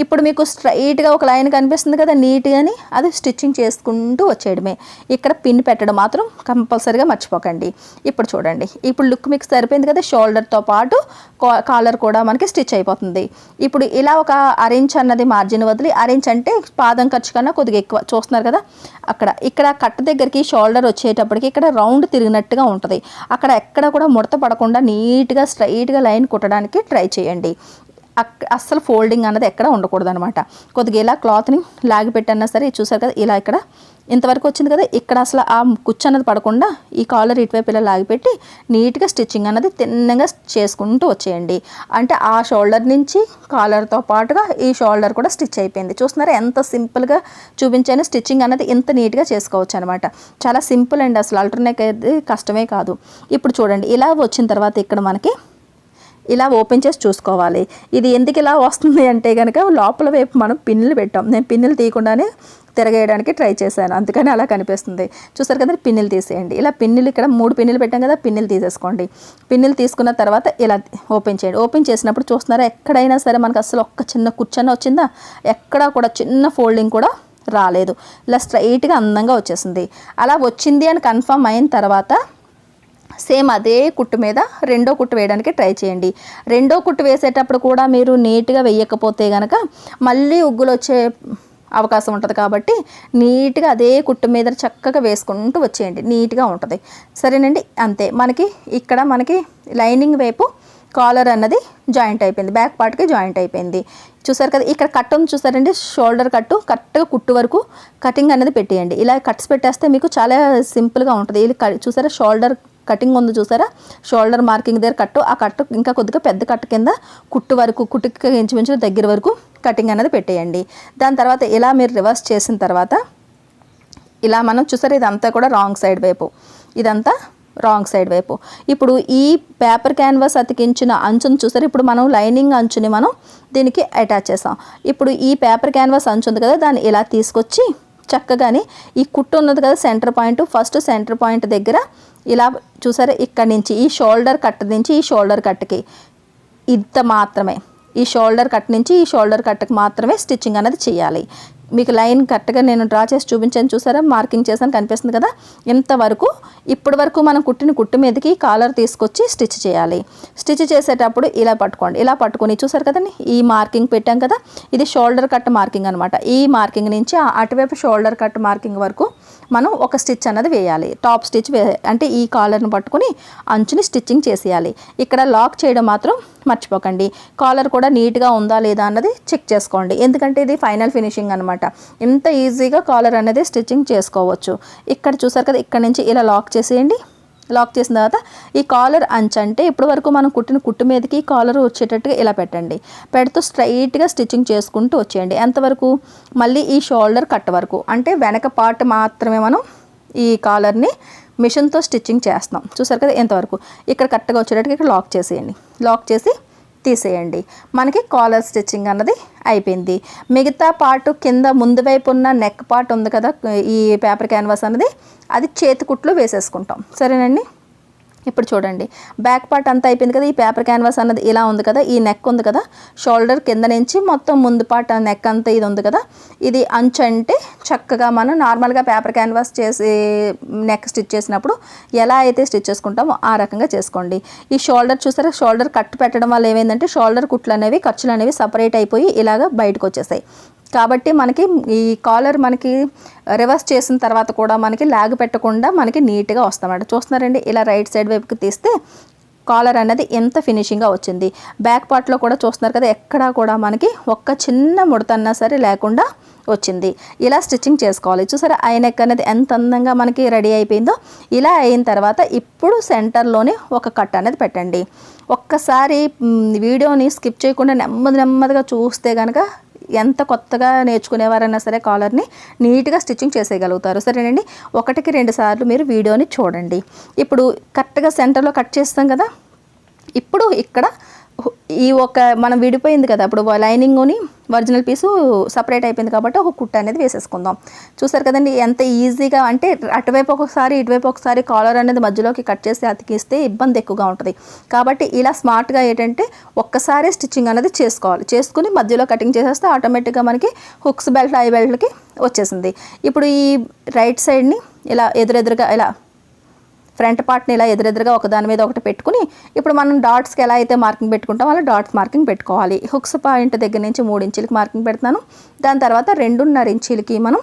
ఇప్పుడు మీకు స్ట్రైట్గా ఒక లైన్ కనిపిస్తుంది కదా నీట్గాని, అది స్టిచ్చింగ్ చేసుకుంటూ వచ్చేయడమే. ఇక్కడ పిన్ పెట్టడం మాత్రం కంపల్సరీగా మర్చిపోకండి. ఇప్పుడు చూడండి, ఇప్పుడు లుక్ మీకు సరిపోయింది కదా, షోల్డర్తో పాటు కాలర్ కూడా మనకి స్టిచ్ అయిపోతుంది. ఇప్పుడు ఇలా ఒక అరేంజ్ అన్నది మార్జిన్ వదిలి, అరేంజ్ అంటే పాదం ఖర్చు కన్నా కొద్దిగా ఎక్కువ చూస్తున్నారు కదా, ఇక్కడ కట్ దగ్గరికి షోల్డర్ వచ్చేటప్పటికి ఇక్కడ రౌండ్ తిరిగినట్టుగా ఉంటుంది. అక్కడ ఎక్కడ కూడా ముడత పడకుండా నీట్గా స్ట్రైట్గా లైన్ కుట్టడానికి ట్రై చేయండి. అస్సలు ఫోల్డింగ్ అన్నది ఎక్కడ ఉండకూడదు అనమాట. కొద్దిగా ఇలా క్లాత్ని లాగి పెట్టన్నా సరే, చూసారు కదా ఇలా ఇక్కడ ఇంతవరకు వచ్చింది కదా, ఇక్కడ అసలు ఆ కుచ్చు అన్నది పడకుండా ఈ కాలర్ ఇటువైపు ఇలా లాగిపెట్టి నీట్గా స్టిచ్చింగ్ అన్నది తిన్నగా చేసుకుంటూ వచ్చేయండి. అంటే ఆ షోల్డర్ నుంచి కాలర్తో పాటుగా ఈ షోల్డర్ కూడా స్టిచ్ అయిపోయింది. చూస్తున్నారా ఎంత సింపుల్గా చూపించాను, స్టిచ్చింగ్ అన్నది ఇంత నీట్గా చేసుకోవచ్చు అనమాట. చాలా సింపుల్ అండి, అసలు ఆల్టర్నేట్ అయితే కష్టమే కాదు. ఇప్పుడు చూడండి, ఇలా వచ్చిన తర్వాత ఇక్కడ మనకి ఇలా ఓపెన్ చేసి చూసుకోవాలి. ఇది ఎందుకు ఇలా వస్తుంది అంటే కనుక లోపల వైపు మనం పిన్నులు పెట్టాం. నేను పిన్నులు తీయకుండానే తిరగేయడానికి ట్రై చేశాను, అందుకని అలా కనిపిస్తుంది. చూసారు కదా, పిన్నులు తీసేయండి. ఇలా పిన్నులు ఇక్కడ 3 పిన్నులు పెట్టాం కదా, పిన్నులు తీసేసుకోండి. పిన్నులు తీసుకున్న తర్వాత ఇలా ఓపెన్ చేయండి. ఓపెన్ చేసినప్పుడు చూస్తున్నారా, ఎక్కడైనా సరే మనకు అసలు ఒక్క చిన్న కుచ్చన్న వచ్చిందా, ఎక్కడా కూడా చిన్న ఫోల్డింగ్ కూడా రాలేదు. ఇలా స్ట్రైట్గా అందంగా వచ్చేసింది. అలా వచ్చింది అని కన్ఫర్మ్ అయిన తర్వాత సేమ్ అదే కుట్టు మీద రెండో కుట్టు వేయడానికి ట్రై చేయండి. రెండో కుట్టు వేసేటప్పుడు కూడా మీరు నీట్గా వేయకపోతే కనుక మళ్ళీ ఉగ్గులు వచ్చే అవకాశం ఉంటుంది. కాబట్టి నీట్గా అదే కుట్టు మీద చక్కగా వేసుకుంటూ వచ్చేయండి, నీట్గా ఉంటుంది. సరేనండి, అంతే. ఇక్కడ మనకి లైనింగ్ వైపు కాలర్ అన్నది జాయింట్ అయిపోయింది, బ్యాక్ పార్ట్కి జాయింట్ అయిపోయింది. చూసారు కదా, ఇక్కడ కట్ ఉంది చూసారండి, షోల్డర్ కట్టు కరెక్ట్గా కుట్టు వరకు కటింగ్ అనేది పెట్టేయండి. ఇలా కట్స్ పెట్టేస్తే మీకు చాలా సింపుల్గా ఉంటుంది. ఇది చూసారా, షోల్డర్ కటింగ్ ఉంది చూసారా, షోల్డర్ మార్కింగ్ దగ్గర కట్టు, ఆ కట్టు ఇంకా కొద్దిగా పెద్ద కట్టు కింద కుట్టు వరకు, కుట్టుకి ఇంచుమించు దగ్గర వరకు కటింగ్ అనేది పెట్టేయండి. దాని తర్వాత ఇలా మీరు రివర్స్ చేసిన తర్వాత ఇలా మనం చూసారా, ఇదంతా కూడా రాంగ్ సైడ్ వైపు, ఇదంతా రాంగ్ సైడ్ వైపు. ఇప్పుడు ఈ పేపర్ క్యాన్వాస్ అతికించిన అంచును చూసారు, ఇప్పుడు మనం లైనింగ్ అంచుని మనం దీనికి అటాచ్ చేసాం. ఇప్పుడు ఈ పేపర్ క్యాన్వాస్ అంచు ఉంది కదా, దాన్ని ఇలా తీసుకొచ్చి చక్కగాని ఈ కుట్టు ఉన్నది కదా centre point, first centre point దగ్గర ఇలా చూసారా, ఇక్కడ నుంచి ఈ షోల్డర్ కట్ నుంచి ఈ షోల్డర్ కట్కి ఇంత మాత్రమే, ఈ షోల్డర్ కట్ నుంచి ఈ షోల్డర్ కట్కి మాత్రమే స్టిచ్చింగ్ అనేది చేయాలి. మీకు లైన్ కరెక్ట్గా నేను డ్రా చేసి చూపించాను చూసారా, మార్కింగ్ చేశాను కనిపిస్తుంది కదా, ఇంతవరకు ఇప్పటి వరకు మనం కుట్టిన కుట్టు మీదకి కాలర్ తీసుకొచ్చి స్టిచ్ చేయాలి. స్టిచ్ చేసేటప్పుడు ఇలా పట్టుకోండి, ఇలా పట్టుకొని చూసారు కదండి, ఈ మార్కింగ్ పెట్టాం కదా, ఇది షోల్డర్ కట్ మార్కింగ్ అనమాట. ఈ మార్కింగ్ నుంచి అటువైపు షోల్డర్ కట్ మార్కింగ్ వరకు మనం ఒక స్టిచ్ అన్నది వేయాలి. టాప్ స్టిచ్ అంటే ఈ కాలర్ని పట్టుకుని అంచుని స్టిచ్చింగ్ చేసేయాలి. ఇక్కడ లాక్ చేయడం మాత్రం మర్చిపోకండి. కాలర్ కూడా నీట్గా ఉందా లేదా అన్నది చెక్ చేసుకోండి, ఎందుకంటే ఇది ఫైనల్ ఫినిషింగ్ అనమాట. ఇంత ఈజీగా కాలర్ అనేది స్టిచ్చింగ్ చేసుకోవచ్చు. ఇక్కడ చూసారు కదా, ఇక్కడ నుంచి ఇలా లాక్ చేసేయండి. లాక్ చేసిన తర్వాత ఈ కాలర్ అంచు అంటే ఇప్పటి వరకు మనం కుట్టిన కుట్టు మీదకి కాలర్ వచ్చేటట్టుగా ఇలా పెట్టండి. పెడుతూ స్ట్రైట్గా స్టిచ్చింగ్ చేసుకుంటూ వచ్చేయండి. ఎంతవరకు, మళ్ళీ ఈ షోల్డర్ కట్ వరకు, అంటే వెనక పార్ట్ మాత్రమే మనం ఈ కాలర్ని మిషన్తో స్టిచ్చింగ్ చేస్తున్నాం. చూసారు కదా, ఎంతవరకు ఇక్కడ కరెక్ట్గా వచ్చేటట్టుగా ఇక్కడ లాక్ చేసేయండి. లాక్ చేసి తీసేయండి. మనకి కాలర్ స్టిచ్చింగ్ అన్నది అయిపోయింది. మిగతా పార్ట్ కింద ముందు వైపు ఉన్న నెక్ పార్ట్ ఉంది కదా, ఈ పేపర్ క్యాన్వాస్ అన్నది, అది చేతి కుట్లు వేసేసుకుంటాం. సరేనండి, ఇప్పుడు చూడండి, బ్యాక్ పార్ట్ అంతా అయిపోయింది కదా, ఈ పేపర్ క్యాన్వాస్ అన్నది ఇలా ఉంది కదా, ఈ నెక్ ఉంది కదా, షోల్డర్ కింద నుంచి మొత్తం ముందు పార్ట్ నెక్ అంతా ఇది ఉంది కదా, ఇది అంచు అంటే చక్కగా మనం నార్మల్గా పేపర్ క్యాన్వాస్ చేసి నెక్ స్టిచ్ చేసినప్పుడు ఎలా అయితే స్టిచ్ చేసుకుంటామో ఆ రకంగా చేసుకోండి. ఈ షోల్డర్ చూసారా, షోల్డర్ కట్ పెట్టడం వల్ల ఏమైందంటే షోల్డర్ కుట్లు అనేవి, ఖర్చులు అనేవి సపరేట్ అయిపోయి ఇలాగ బయటకు వచ్చేసాయి. కాబట్టి మనకి ఈ కాలర్ మనకి రివర్స్ చేసిన తర్వాత కూడా మనకి లాగ్ పెట్టకుండా మనకి నీట్గా వస్తామన్నమాట. చూస్తున్నారండి, ఇలా రైట్ సైడ్ వైపుకి తీస్తే కాలర్ అనేది ఎంత ఫినిషింగ్గా వచ్చింది. బ్యాక్ పార్ట్లో కూడా చూస్తున్నారు కదా, ఎక్కడా కూడా మనకి ఒక్క చిన్న ముడతన్నా సరే లేకుండా వచ్చింది. ఇలా స్టిచ్చింగ్ చేసుకోవాలి. చూసారా, ఐ నెక్ అనేది ఎంత అందంగా మనకి రెడీ అయిపోయిందో. ఇలా అయిన తర్వాత ఇప్పుడు సెంటర్లోనే ఒక కట్ అనేది పెట్టండి. ఒక్కసారి వీడియోని స్కిప్ చేయకుండా నెమ్మదిగా చూస్తే కనుక ఎంత కొత్తగా నేర్చుకునేవారైనా సరే కాలర్ని నీట్గా స్టిచ్చింగ్ చేసేయగలుగుతారు. సరేనండి, 1కి 2 సార్లు మీరు వీడియోని చూడండి. ఇప్పుడు కరెక్ట్గా సెంటర్లో కట్ చేస్తాం కదా, ఇప్పుడు ఇక్కడ ఈ ఒక మనం విడిపోయింది కదా, అప్పుడు లైనింగ్ని ఒరిజినల్ పీసు సపరేట్ అయిపోయింది కాబట్టి ఒక కుట్ట అనేది వేసేసుకుందాం. చూసారు కదండి ఎంత ఈజీగా, అంటే అటువైపు ఒకసారి ఇటువైపు ఒకసారి కాలర్ అనేది మధ్యలోకి కట్ చేసి అతికిస్తే ఇబ్బంది ఎక్కువగా ఉంటుంది. కాబట్టి ఇలా స్మార్ట్గా ఏంటంటే ఒక్కసారి స్టిచ్చింగ్ అనేది చేసుకోవాలి. చేసుకుని మధ్యలో కటింగ్ చేసేస్తే ఆటోమేటిక్గా మనకి హుక్స్ బెల్ట్ ఐ బెల్ట్కి వచ్చేసింది. ఇప్పుడు ఈ రైట్ సైడ్ని ఇలా ఎదురెదురుగా ఇలా ఫ్రంట్ పార్ట్ని ఇలా ఎదురెదురుగా ఒకదాని మీద ఒకటి పెట్టుకుని ఇప్పుడు మనం డాట్స్కి ఎలా అయితే మార్కింగ్ పెట్టుకుంటాం అలా డాట్స్ మార్కింగ్ పెట్టుకోవాలి. హుక్స్ పాయింట్ దగ్గర నుంచి 3 ఇంచులకి మార్కింగ్ పెడతాను. దాని తర్వాత 2.5 ఇంచులకి మనం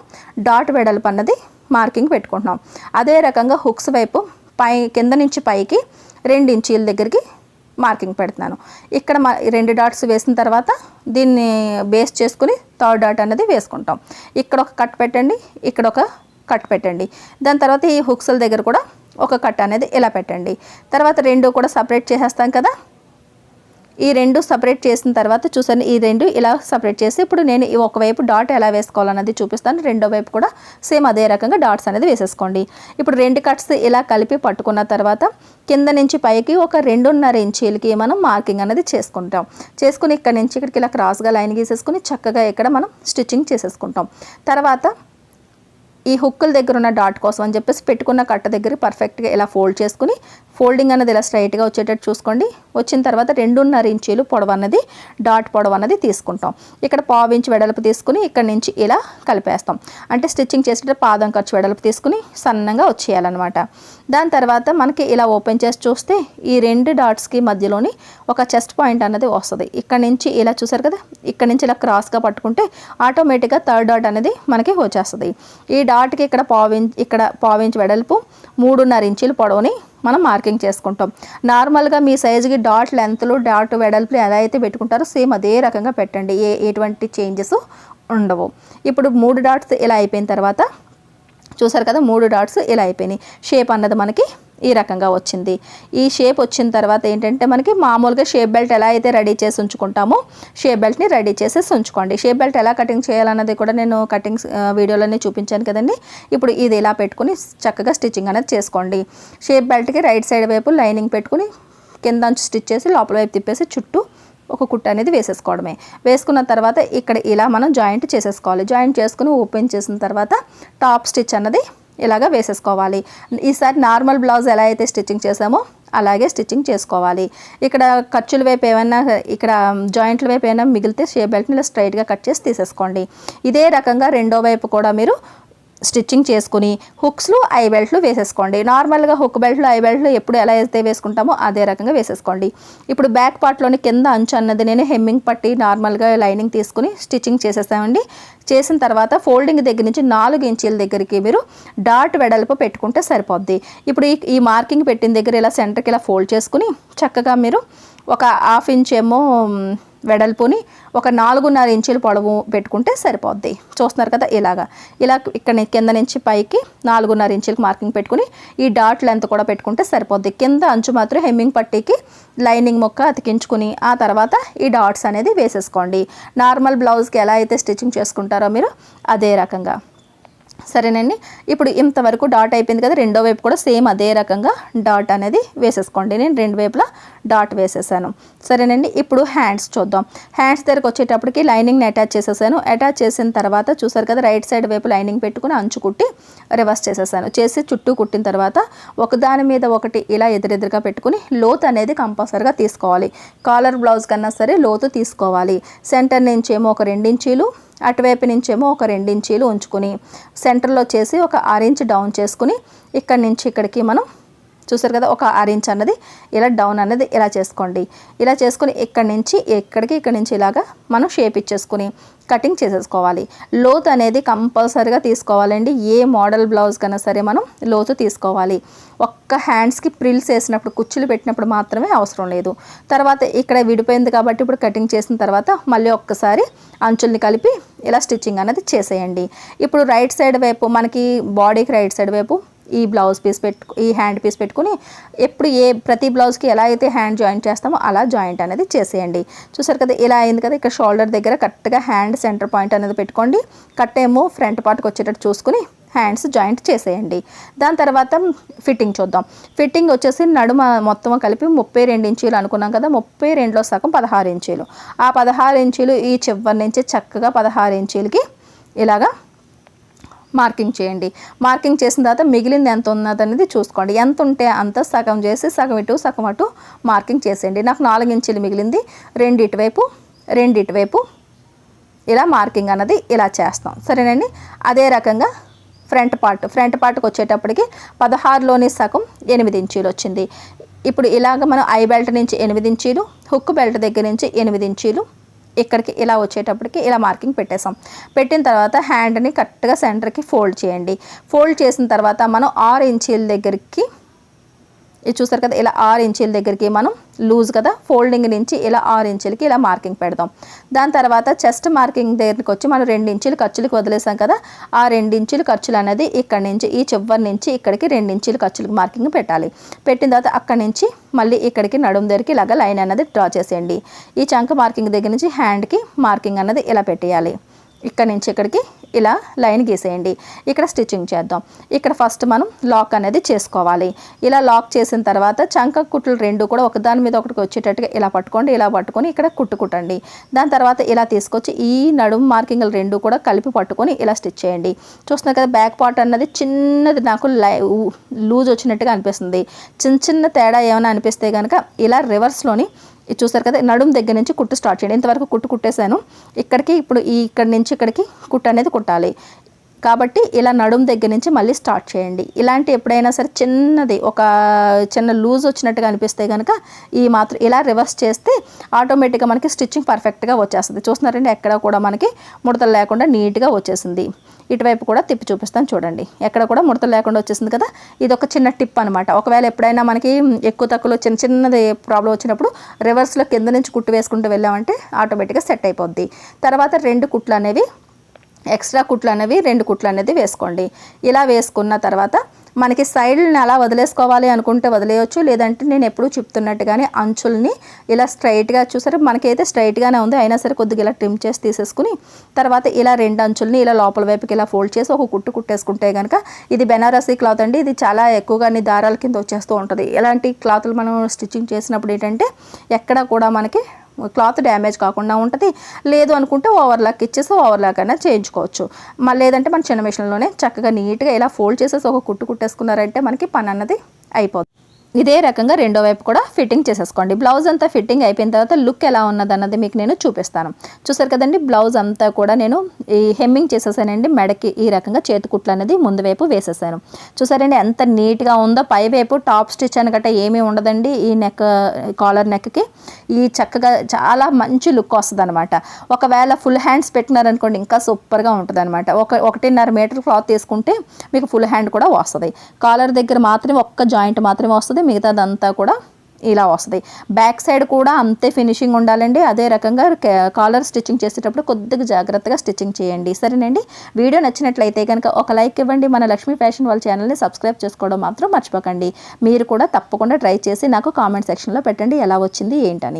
డాట్ వెడల్పు అన్నది మార్కింగ్ పెట్టుకుంటున్నాం. అదే రకంగా హుక్స్ వైపు కింద నుంచి పైకి 2 ఇంచీల దగ్గరికి మార్కింగ్ పెడుతున్నాను. ఇక్కడ 2 డాట్స్ వేసిన తర్వాత దీన్ని బేస్ చేసుకుని 3rd డాట్ అనేది వేసుకుంటాం. ఇక్కడ ఒక కట్ పెట్టండి, ఇక్కడ ఒక కట్ పెట్టండి. దాని తర్వాత ఈ హుక్స్ల దగ్గర కూడా ఒక కట్ అనేది ఇలా పెట్టండి. తర్వాత 2 కూడా సపరేట్ చేసేస్తాం కదా. ఈ 2 సపరేట్ చేసిన తర్వాత చూసాను, ఈ 2 ఇలా సపరేట్ చేసి ఇప్పుడు నేను ఒకవైపు డాట్ ఎలా వేసుకోవాలన్నది చూపిస్తాను. రెండో వైపు కూడా సేమ్ అదే రకంగా డాట్స్ అనేది వేసేసుకోండి. ఇప్పుడు 2 కట్స్ ఇలా కలిపి పట్టుకున్న తర్వాత కింద నుంచి పైకి ఒక 2.5 ఇంచీలకి మనం మార్కింగ్ అనేది చేసుకుంటాం. చేసుకుని ఇక్కడ నుంచి ఇక్కడికి ఇలా క్రాస్గా లైన్ గీసేసుకుని చక్కగా ఇక్కడ మనం స్టిచ్చింగ్ చేసేసుకుంటాం. తర్వాత ఈ హుక్కుల దగ్గర ఉన్న డాట్ కోసం అని చెప్పేసి పెట్టుకున్న కట్ట దగ్గర పర్ఫెక్ట్గా ఇలా ఫోల్డ్ చేసుకుని ఫోల్డింగ్ అనేది ఇలా స్ట్రైట్గా వచ్చేటట్టు చూసుకోండి. వచ్చిన తర్వాత 2.5 ఇంచీలు పొడవు అన్నది డాట్ పొడవు అన్నది తీసుకుంటాం. ఇక్కడ 1/4 ఇంచ్ వెడల్పు తీసుకుని ఇక్కడ నుంచి ఇలా కలిపేస్తాం. అంటే స్టిచ్చింగ్ చేసేటప్పుడు పాదం ఖర్చు వెడల్పు తీసుకుని సన్నంగా వచ్చేయాలన్నమాట. దాని తర్వాత మనకి ఇలా ఓపెన్ చేసి చూస్తే ఈ 2 డాట్స్కి మధ్యలోని ఒక చెస్ట్ పాయింట్ అన్నది వస్తుంది. ఇక్కడ నుంచి ఇలా చూసారు కదా, ఇక్కడ నుంచి ఇలా క్రాస్గా పట్టుకుంటే ఆటోమేటిక్గా 3rd డాట్ అనేది మనకి వచ్చేస్తుంది. ఈ డాట్కి ఇక్కడ 1/4 ఇంచ్ వెడల్పు 3.5 ఇంచీలు పొడవుని మనం మార్కింగ్ చేసుకుంటాం. నార్మల్గా మీ సైజుకి డాట్ లెంత్లు డాట్ వెడల్పులు ఎలా అయితే పెట్టుకుంటారో సేమ్ అదే రకంగా పెట్టండి. ఎటువంటి చేంజెస్ ఉండవు. ఇప్పుడు 3 డాట్స్ ఇలా అయిపోయిన తర్వాత చూసారు కదా, 3 డాట్స్ ఇలా అయిపోయినాయి. షేప్ అన్నది మనకి ఈ రకంగా వచ్చింది. ఈ షేప్ వచ్చిన తర్వాత ఏంటంటే మనకి మామూలుగా షేప్ బెల్ట్ ఎలా అయితే రెడీ చేసి ఉంచుకుంటామో షేప్ బెల్ట్ని రెడీ చేసేసి ఉంచుకోండి. షేప్ బెల్ట్ ఎలా కటింగ్ చేయాలన్నది కూడా నేను కటింగ్స్ వీడియోలోనే చూపించాను కదండి. ఇప్పుడు ఇది ఇలా పెట్టుకుని చక్కగా స్టిచ్చింగ్ అనేది చేసుకోండి. షేప్ బెల్ట్కి రైట్ సైడ్ వైపు లైనింగ్ పెట్టుకుని కింద నుంచి స్టిచ్ చేసి లోపల వైపు తిప్పేసి చుట్టూ ఒక కుట్ట అనేది వేసేసుకోవడమే. వేసుకున్న తర్వాత ఇక్కడ ఇలా మనం జాయింట్ చేసేసుకోవాలి. జాయింట్ చేసుకుని ఓపెన్ చేసిన తర్వాత టాప్ స్టిచ్ అన్నది ఇలాగా వేసేసుకోవాలి. ఈసారి నార్మల్ బ్లౌజ్ ఎలా అయితే స్టిచ్చింగ్ చేసామో అలాగే స్టిచ్చింగ్ చేసుకోవాలి. ఇక్కడ ఖర్చుల వైపు ఏమైనా ఇక్కడ జాయింట్ల వైపు ఏమైనా మిగిలితే షేప్ బెల్ట్ని ఇలా స్ట్రైట్గా కట్ చేసి తీసేసుకోండి. ఇదే రకంగా రెండో వైపు కూడా మీరు స్టిచ్చింగ్ చేసుకుని హుక్స్లు ఐ బెల్ట్లు వేసేసుకోండి. నార్మల్గా హుక్ బెల్ట్లు ఐ బెల్ట్లు ఎప్పుడు ఎలా అయితే వేసుకుంటామో అదే రకంగా వేసేసుకోండి. ఇప్పుడు బ్యాక్ పార్ట్లోని కింద అంచు అన్నది నేను హెమ్మింగ్ పట్టి నార్మల్గా లైనింగ్ తీసుకుని స్టిచ్చింగ్ చేసేసామండి. చేసిన తర్వాత ఫోల్డింగ్ దగ్గర నుంచి 4 ఇంచీల దగ్గరికి మీరు డాట్ వెడల్పు పెట్టుకుంటే సరిపోద్ది. ఇప్పుడు ఈ మార్కింగ్ పెట్టిన దగ్గర ఇలా సెంటర్కి ఇలా ఫోల్డ్ చేసుకుని చక్కగా మీరు ఒక 1/2 ఇంచ్ ఏమో వెడల్పుని ఒక 4.5 ఇంచులు పొడవు పెట్టుకుంటే సరిపోద్ది. చూస్తున్నారు కదా, ఇలా ఇక్కడ కింద నుంచి పైకి 4.5 ఇంచులకు మార్కింగ్ పెట్టుకుని ఈ డాట్ లెంత్ కూడా పెట్టుకుంటే సరిపోద్ది. కింద అంచు మాత్రం హెమ్మింగ్ పట్టీకి లైనింగ్ మొక్క అతికించుకుని ఆ తర్వాత ఈ డాట్స్ అనేది వేసేసుకోండి. నార్మల్ బ్లౌజ్కి ఎలా అయితే స్టిచ్చింగ్ చేసుకుంటారో మీరు అదే రకంగా. సరేనండి, ఇప్పుడు ఇంతవరకు డాట్ అయిపోయింది కదా, రెండో వైపు కూడా సేమ్ అదే రకంగా డాట్ అనేది వేసేసుకోండి. నేను 2 వైపులా డాట్ వేసేసాను. సరేనండి, ఇప్పుడు హ్యాండ్స్ చూద్దాం. హ్యాండ్స్ దగ్గరకు వచ్చేటప్పటికి లైనింగ్ని అటాచ్ చేసేసాను. అటాచ్ చేసిన తర్వాత చూసారు కదా, రైట్ సైడ్ వైపు లైనింగ్ పెట్టుకుని అంచు కుట్టి రివర్స్ చేసేసాను. చేసి చుట్టూ కుట్టిన తర్వాత ఒకదాని మీద ఒకటి ఇలా ఎదురెదురుగా పెట్టుకుని లోతు అనేది కంపల్సరీగా తీసుకోవాలి. కాలర్ బ్లౌజ్ కన్నా సరే లోతు తీసుకోవాలి. సెంటర్ నుంచి ఏమో ఒక 2 ఇంచీలు, అటువైపు నుంచేమో ఒక 2 ఇంచీలు ఉంచుకుని సెంటర్లో చేసి ఒక 6 ఇంచ్ డౌన్ చేసుకుని ఇక్కడి నుంచి ఇక్కడికి మనం చూసారు కదా ఒక 6 ఇంచ్ అన్నది ఇలా డౌన్ అనేది ఇలా చేసుకోండి. ఇలా చేసుకుని ఇక్కడి నుంచి ఇక్కడి నుంచి ఇలాగా మనం షేప్ ఇచ్చేసుకుని కటింగ్ చేసేసుకోవాలి. లోతు అనేది కంపల్సరీగా తీసుకోవాలండి. ఏ మోడల్ బ్లౌజ్ కన్నా సరే మనం లోతు తీసుకోవాలి. ఒక్క హ్యాండ్స్కి ప్రిల్స్ వేసినప్పుడు కుచ్చులు పెట్టినప్పుడు మాత్రమే అవసరం లేదు. తర్వాత ఇక్కడ విడిపోయింది కాబట్టి ఇప్పుడు కటింగ్ చేసిన తర్వాత మళ్ళీ ఒక్కసారి అంచుల్ని కలిపి ఇలా స్టిచ్చింగ్ అనేది చేసేయండి. ఇప్పుడు రైట్ సైడ్ వైపు మనకి బాడీకి రైట్ సైడ్ వైపు ఈ బ్లౌజ్ పీస్ ఈ హ్యాండ్ పీస్ పెట్టుకుని ఎప్పుడు ప్రతి బ్లౌజ్కి ఎలా అయితే హ్యాండ్ జాయింట్ చేస్తామో అలా జాయింట్ అనేది చేసేయండి. చూసారు కదా, ఇలా అయింది కదా. ఇక్కడ షోల్డర్ దగ్గర కరెక్ట్గా హ్యాండ్ సెంటర్ పాయింట్ అనేది పెట్టుకోండి. కట్ ఏమో ఫ్రంట్ పార్ట్కి వచ్చేటట్టు చూసుకుని హ్యాండ్స్ జాయింట్ చేసేయండి. దాని తర్వాత ఫిట్టింగ్ చూద్దాం. ఫిట్టింగ్ వచ్చేసి నడుమ మొత్తం కలిపి 32 ఇంచీలు అనుకున్నాం కదా, 32లో సగం 16 ఇంచీలు. ఆ 16 ఇంచీలు ఈ చివరి నుంచి చక్కగా 16 ఇంచీలకి ఇలాగా మార్కింగ్ చేయండి. మార్కింగ్ చేసిన తర్వాత మిగిలింది ఎంత ఉన్నది అనేది చూసుకోండి. ఎంత ఉంటే అంత సగం చేసి సగం ఇటు సగం అటు మార్కింగ్ చేసేయండి. నాకు 4 ఇంచీలు మిగిలింది. 2 ఇటువైపు ఇలా మార్కింగ్ అన్నది ఇలా చేస్తాం, సరేనండి. అదే రకంగా ఫ్రంట్ పార్ట్కి వచ్చేటప్పటికి 16లోని సగం 8 ఇంచీలు వచ్చింది. ఇప్పుడు ఇలాగ మనం ఐ బెల్ట్ నుంచి 8 ఇంచీలు, హుక్ బెల్ట్ దగ్గర నుంచి 8 ఇంచీలు ఇక్కడికి ఇలా వచ్చేటప్పటికి ఇలా మార్కింగ్ పెట్టేసాం. పెట్టిన తర్వాత హ్యాండ్ని కరెక్ట్గా సెంటర్కి ఫోల్డ్ చేయండి. ఫోల్డ్ చేసిన తర్వాత మనం 6 ఇంచీల దగ్గరికి, ఇది చూసారు కదా, ఇలా 6 ఇంచీల దగ్గరికి మనం లూజ్ కదా, ఫోల్డింగ్ నుంచి ఇలా 6 ఇంచీలకి ఇలా మార్కింగ్ పెడదాం. దాని తర్వాత చెస్ట్ మార్కింగ్ దగ్గరికి వచ్చి మనం 2 ఇంచీలు ఖర్చులకు వదిలేసాం కదా, ఆ 2 ఇంచీలు ఖర్చులు అనేది ఇక్కడ నుంచి ఈ చివరి నుంచి ఇక్కడికి 2 ఇంచీలు ఖర్చులకు మార్కింగ్ పెట్టాలి. పెట్టిన తర్వాత అక్కడి నుంచి మళ్ళీ ఇక్కడికి నడుము దగ్గరికి ఇలాగ లైన్ అనేది డ్రా చేసేయండి. ఈ చంక మార్కింగ్ దగ్గర నుంచి హ్యాండ్కి మార్కింగ్ అన్నది ఇలా పెట్టేయాలి. ఇక్కడ నుంచి ఇక్కడికి ఇలా లైన్ గీసేయండి. ఇక్కడ స్టిచ్చింగ్ చేద్దాం. ఇక్కడ ఫస్ట్ మనం లాక్ అనేది చేసుకోవాలి. ఇలా లాక్ చేసిన తర్వాత చంక కుట్లు 2 కూడా ఒకదాని మీద ఒకటికి వచ్చేటట్టుగా ఇలా పట్టుకోండి. ఇలా పట్టుకొని ఇక్కడ కుట్టండి. దాని తర్వాత ఇలా తీసుకొచ్చి ఈ నడుము మార్కింగ్లు 2 కూడా కలిపి పట్టుకొని ఇలా స్టిచ్ చేయండి. చూస్తున్నారు కదా, బ్యాక్ పార్ట్ అన్నది చిన్నది నాకు లూజ్ వచ్చినట్టుగా అనిపిస్తుంది. చిన్న తేడా ఏమైనా అనిపిస్తే కనుక ఇలా రివర్స్లోని ఇది చూసారు కదా, నడుము దగ్గర నుంచి కుట్టు స్టార్ట్ చేయండి. ఇంతవరకు కుట్టేశాను. ఇక్కడికి ఇప్పుడు ఇక్కడి నుంచి ఇక్కడికి కుట్టు అనేది కుట్టాలి. కాబట్టి ఇలా నడుము దగ్గర నుంచి మళ్ళీ స్టార్ట్ చేయండి. ఇలాంటి ఎప్పుడైనా సరే చిన్నది ఒక చిన్న లూజ్ వచ్చినట్టుగా అనిపిస్తే కనుక ఈ మాత్రం ఇలా రివర్స్ చేస్తే ఆటోమేటిక్గా మనకి స్టిచ్చింగ్ పర్ఫెక్ట్గా వచ్చేస్తుంది. చూస్తున్నారండి, ఎక్కడ కూడా మనకి ముడతలు లేకుండా నీట్గా వచ్చేసింది. ఇటువైపు కూడా తిప్పి చూపిస్తాను చూడండి, ఎక్కడ కూడా ముడతలు లేకుండా వచ్చేసింది కదా. ఇది ఒక చిన్న టిప్ అనమాట. ఒకవేళ ఎప్పుడైనా మనకి ఎక్కువ తక్కువలో చిన్నది ప్రాబ్లం వచ్చినప్పుడు రివర్స్లో కింద నుంచి కుట్టు వేసుకుంటూ వెళ్ళామంటే ఆటోమేటిక్గా సెట్ అయిపోద్ది. తర్వాత 2 కుట్లు అనేవి ఎక్స్ట్రా కుట్లు అనేవి 2 కుట్లు అనేది వేసుకోండి. ఇలా వేసుకున్న తర్వాత మనకి సైడ్ని అలా వదిలేసుకోవాలి అనుకుంటే వదిలేయచ్చు, లేదంటే నేను ఎప్పుడూ చెప్తున్నట్టుగానే అంచుల్ని ఇలా స్ట్రైట్గా చూసారు, మనకైతే స్ట్రైట్గానే ఉంది, అయినా సరే కొద్దిగా ఇలా ట్రిమ్ చేసి తీసేసుకుని తర్వాత ఇలా 2 అంచుల్ని ఇలా లోపల వైపుకి ఇలా ఫోల్డ్ చేసి ఒక కుట్టేసుకుంటే కనుక ఇది బెనారసీ క్లాత్ అండి. ఇది చాలా ఎక్కువగా దారాల కింద వచ్చేస్తూ ఉంటుంది. ఇలాంటి క్లాతులు మనం స్టిచ్చింగ్ చేసినప్పుడు ఏంటంటే ఎక్కడ కూడా మనకి క్లాత్ డ్యామేజ్ కాకుండా ఉంటుంది. లేదు అనుకుంటే ఓవర్లాక్ ఇచ్చేసి ఓవర్లాక్ అయినా చేయించుకోవచ్చు. మళ్ళీ లేదంటే మన చిన్న మిషన్లోనే చక్కగా నీట్గా ఇలా ఫోల్డ్ చేసేసి ఒక కుట్టేసుకున్నారంటే మనకి పని అన్నది అయిపోతుంది. ఇదే రకంగా రెండో వైపు కూడా ఫిట్టింగ్ చేసేసుకోండి. బ్లౌజ్ అంతా ఫిట్టింగ్ అయిపోయిన తర్వాత లుక్ ఎలా ఉన్నదన్నది మీకు నేను చూపిస్తాను. చూసారు కదండి, బ్లౌజ్ అంతా కూడా నేను ఈ హెమ్మింగ్ చేసేసానండి. మెడకి ఈ రకంగా చేతికుట్లు అనేది ముందు వైపు వేసేసాను. చూసారండి ఎంత నీట్గా ఉందో. పై వైపు టాప్ స్టిచ్ అనగట ఏమీ ఉండదండి. ఈ నెక్ కాలర్ నెక్కి ఈ చక్కగా చాలా మంచి లుక్ వస్తుంది అనమాట. ఒకవేళ ఫుల్ హ్యాండ్స్ పెట్టినారనుకోండి ఇంకా సూపర్గా ఉంటుంది అనమాట. 1.5 మీటర్ క్లాత్ తీసుకుంటే మీకు ఫుల్ హ్యాండ్ కూడా వస్తుంది. కాలర్ దగ్గర మాత్రమే ఒక్క జాయింట్ మాత్రమే వస్తుంది, మిగతాదంతా కూడా ఇలా వస్తుంది. బ్యాక్ సైడ్ కూడా అంతే ఫినిషింగ్ ఉండాలండి. అదే రకంగా కాలర్ స్టిచ్చింగ్ చేసేటప్పుడు కొద్దిగా జాగ్రత్తగా స్టిచ్చింగ్ చేయండి, సరేనండి. వీడియో నచ్చినట్లయితే కనుక ఒక లైక్ ఇవ్వండి. మన లక్ష్మీ ఫ్యాషన్ వాళ్ళ ఛానల్ని సబ్స్క్రైబ్ చేసుకోవడం మాత్రం మర్చిపోకండి. మీరు కూడా తప్పకుండా ట్రై చేసి నాకు కామెంట్ సెక్షన్లో పెట్టండి ఎలా వచ్చింది ఏంటని.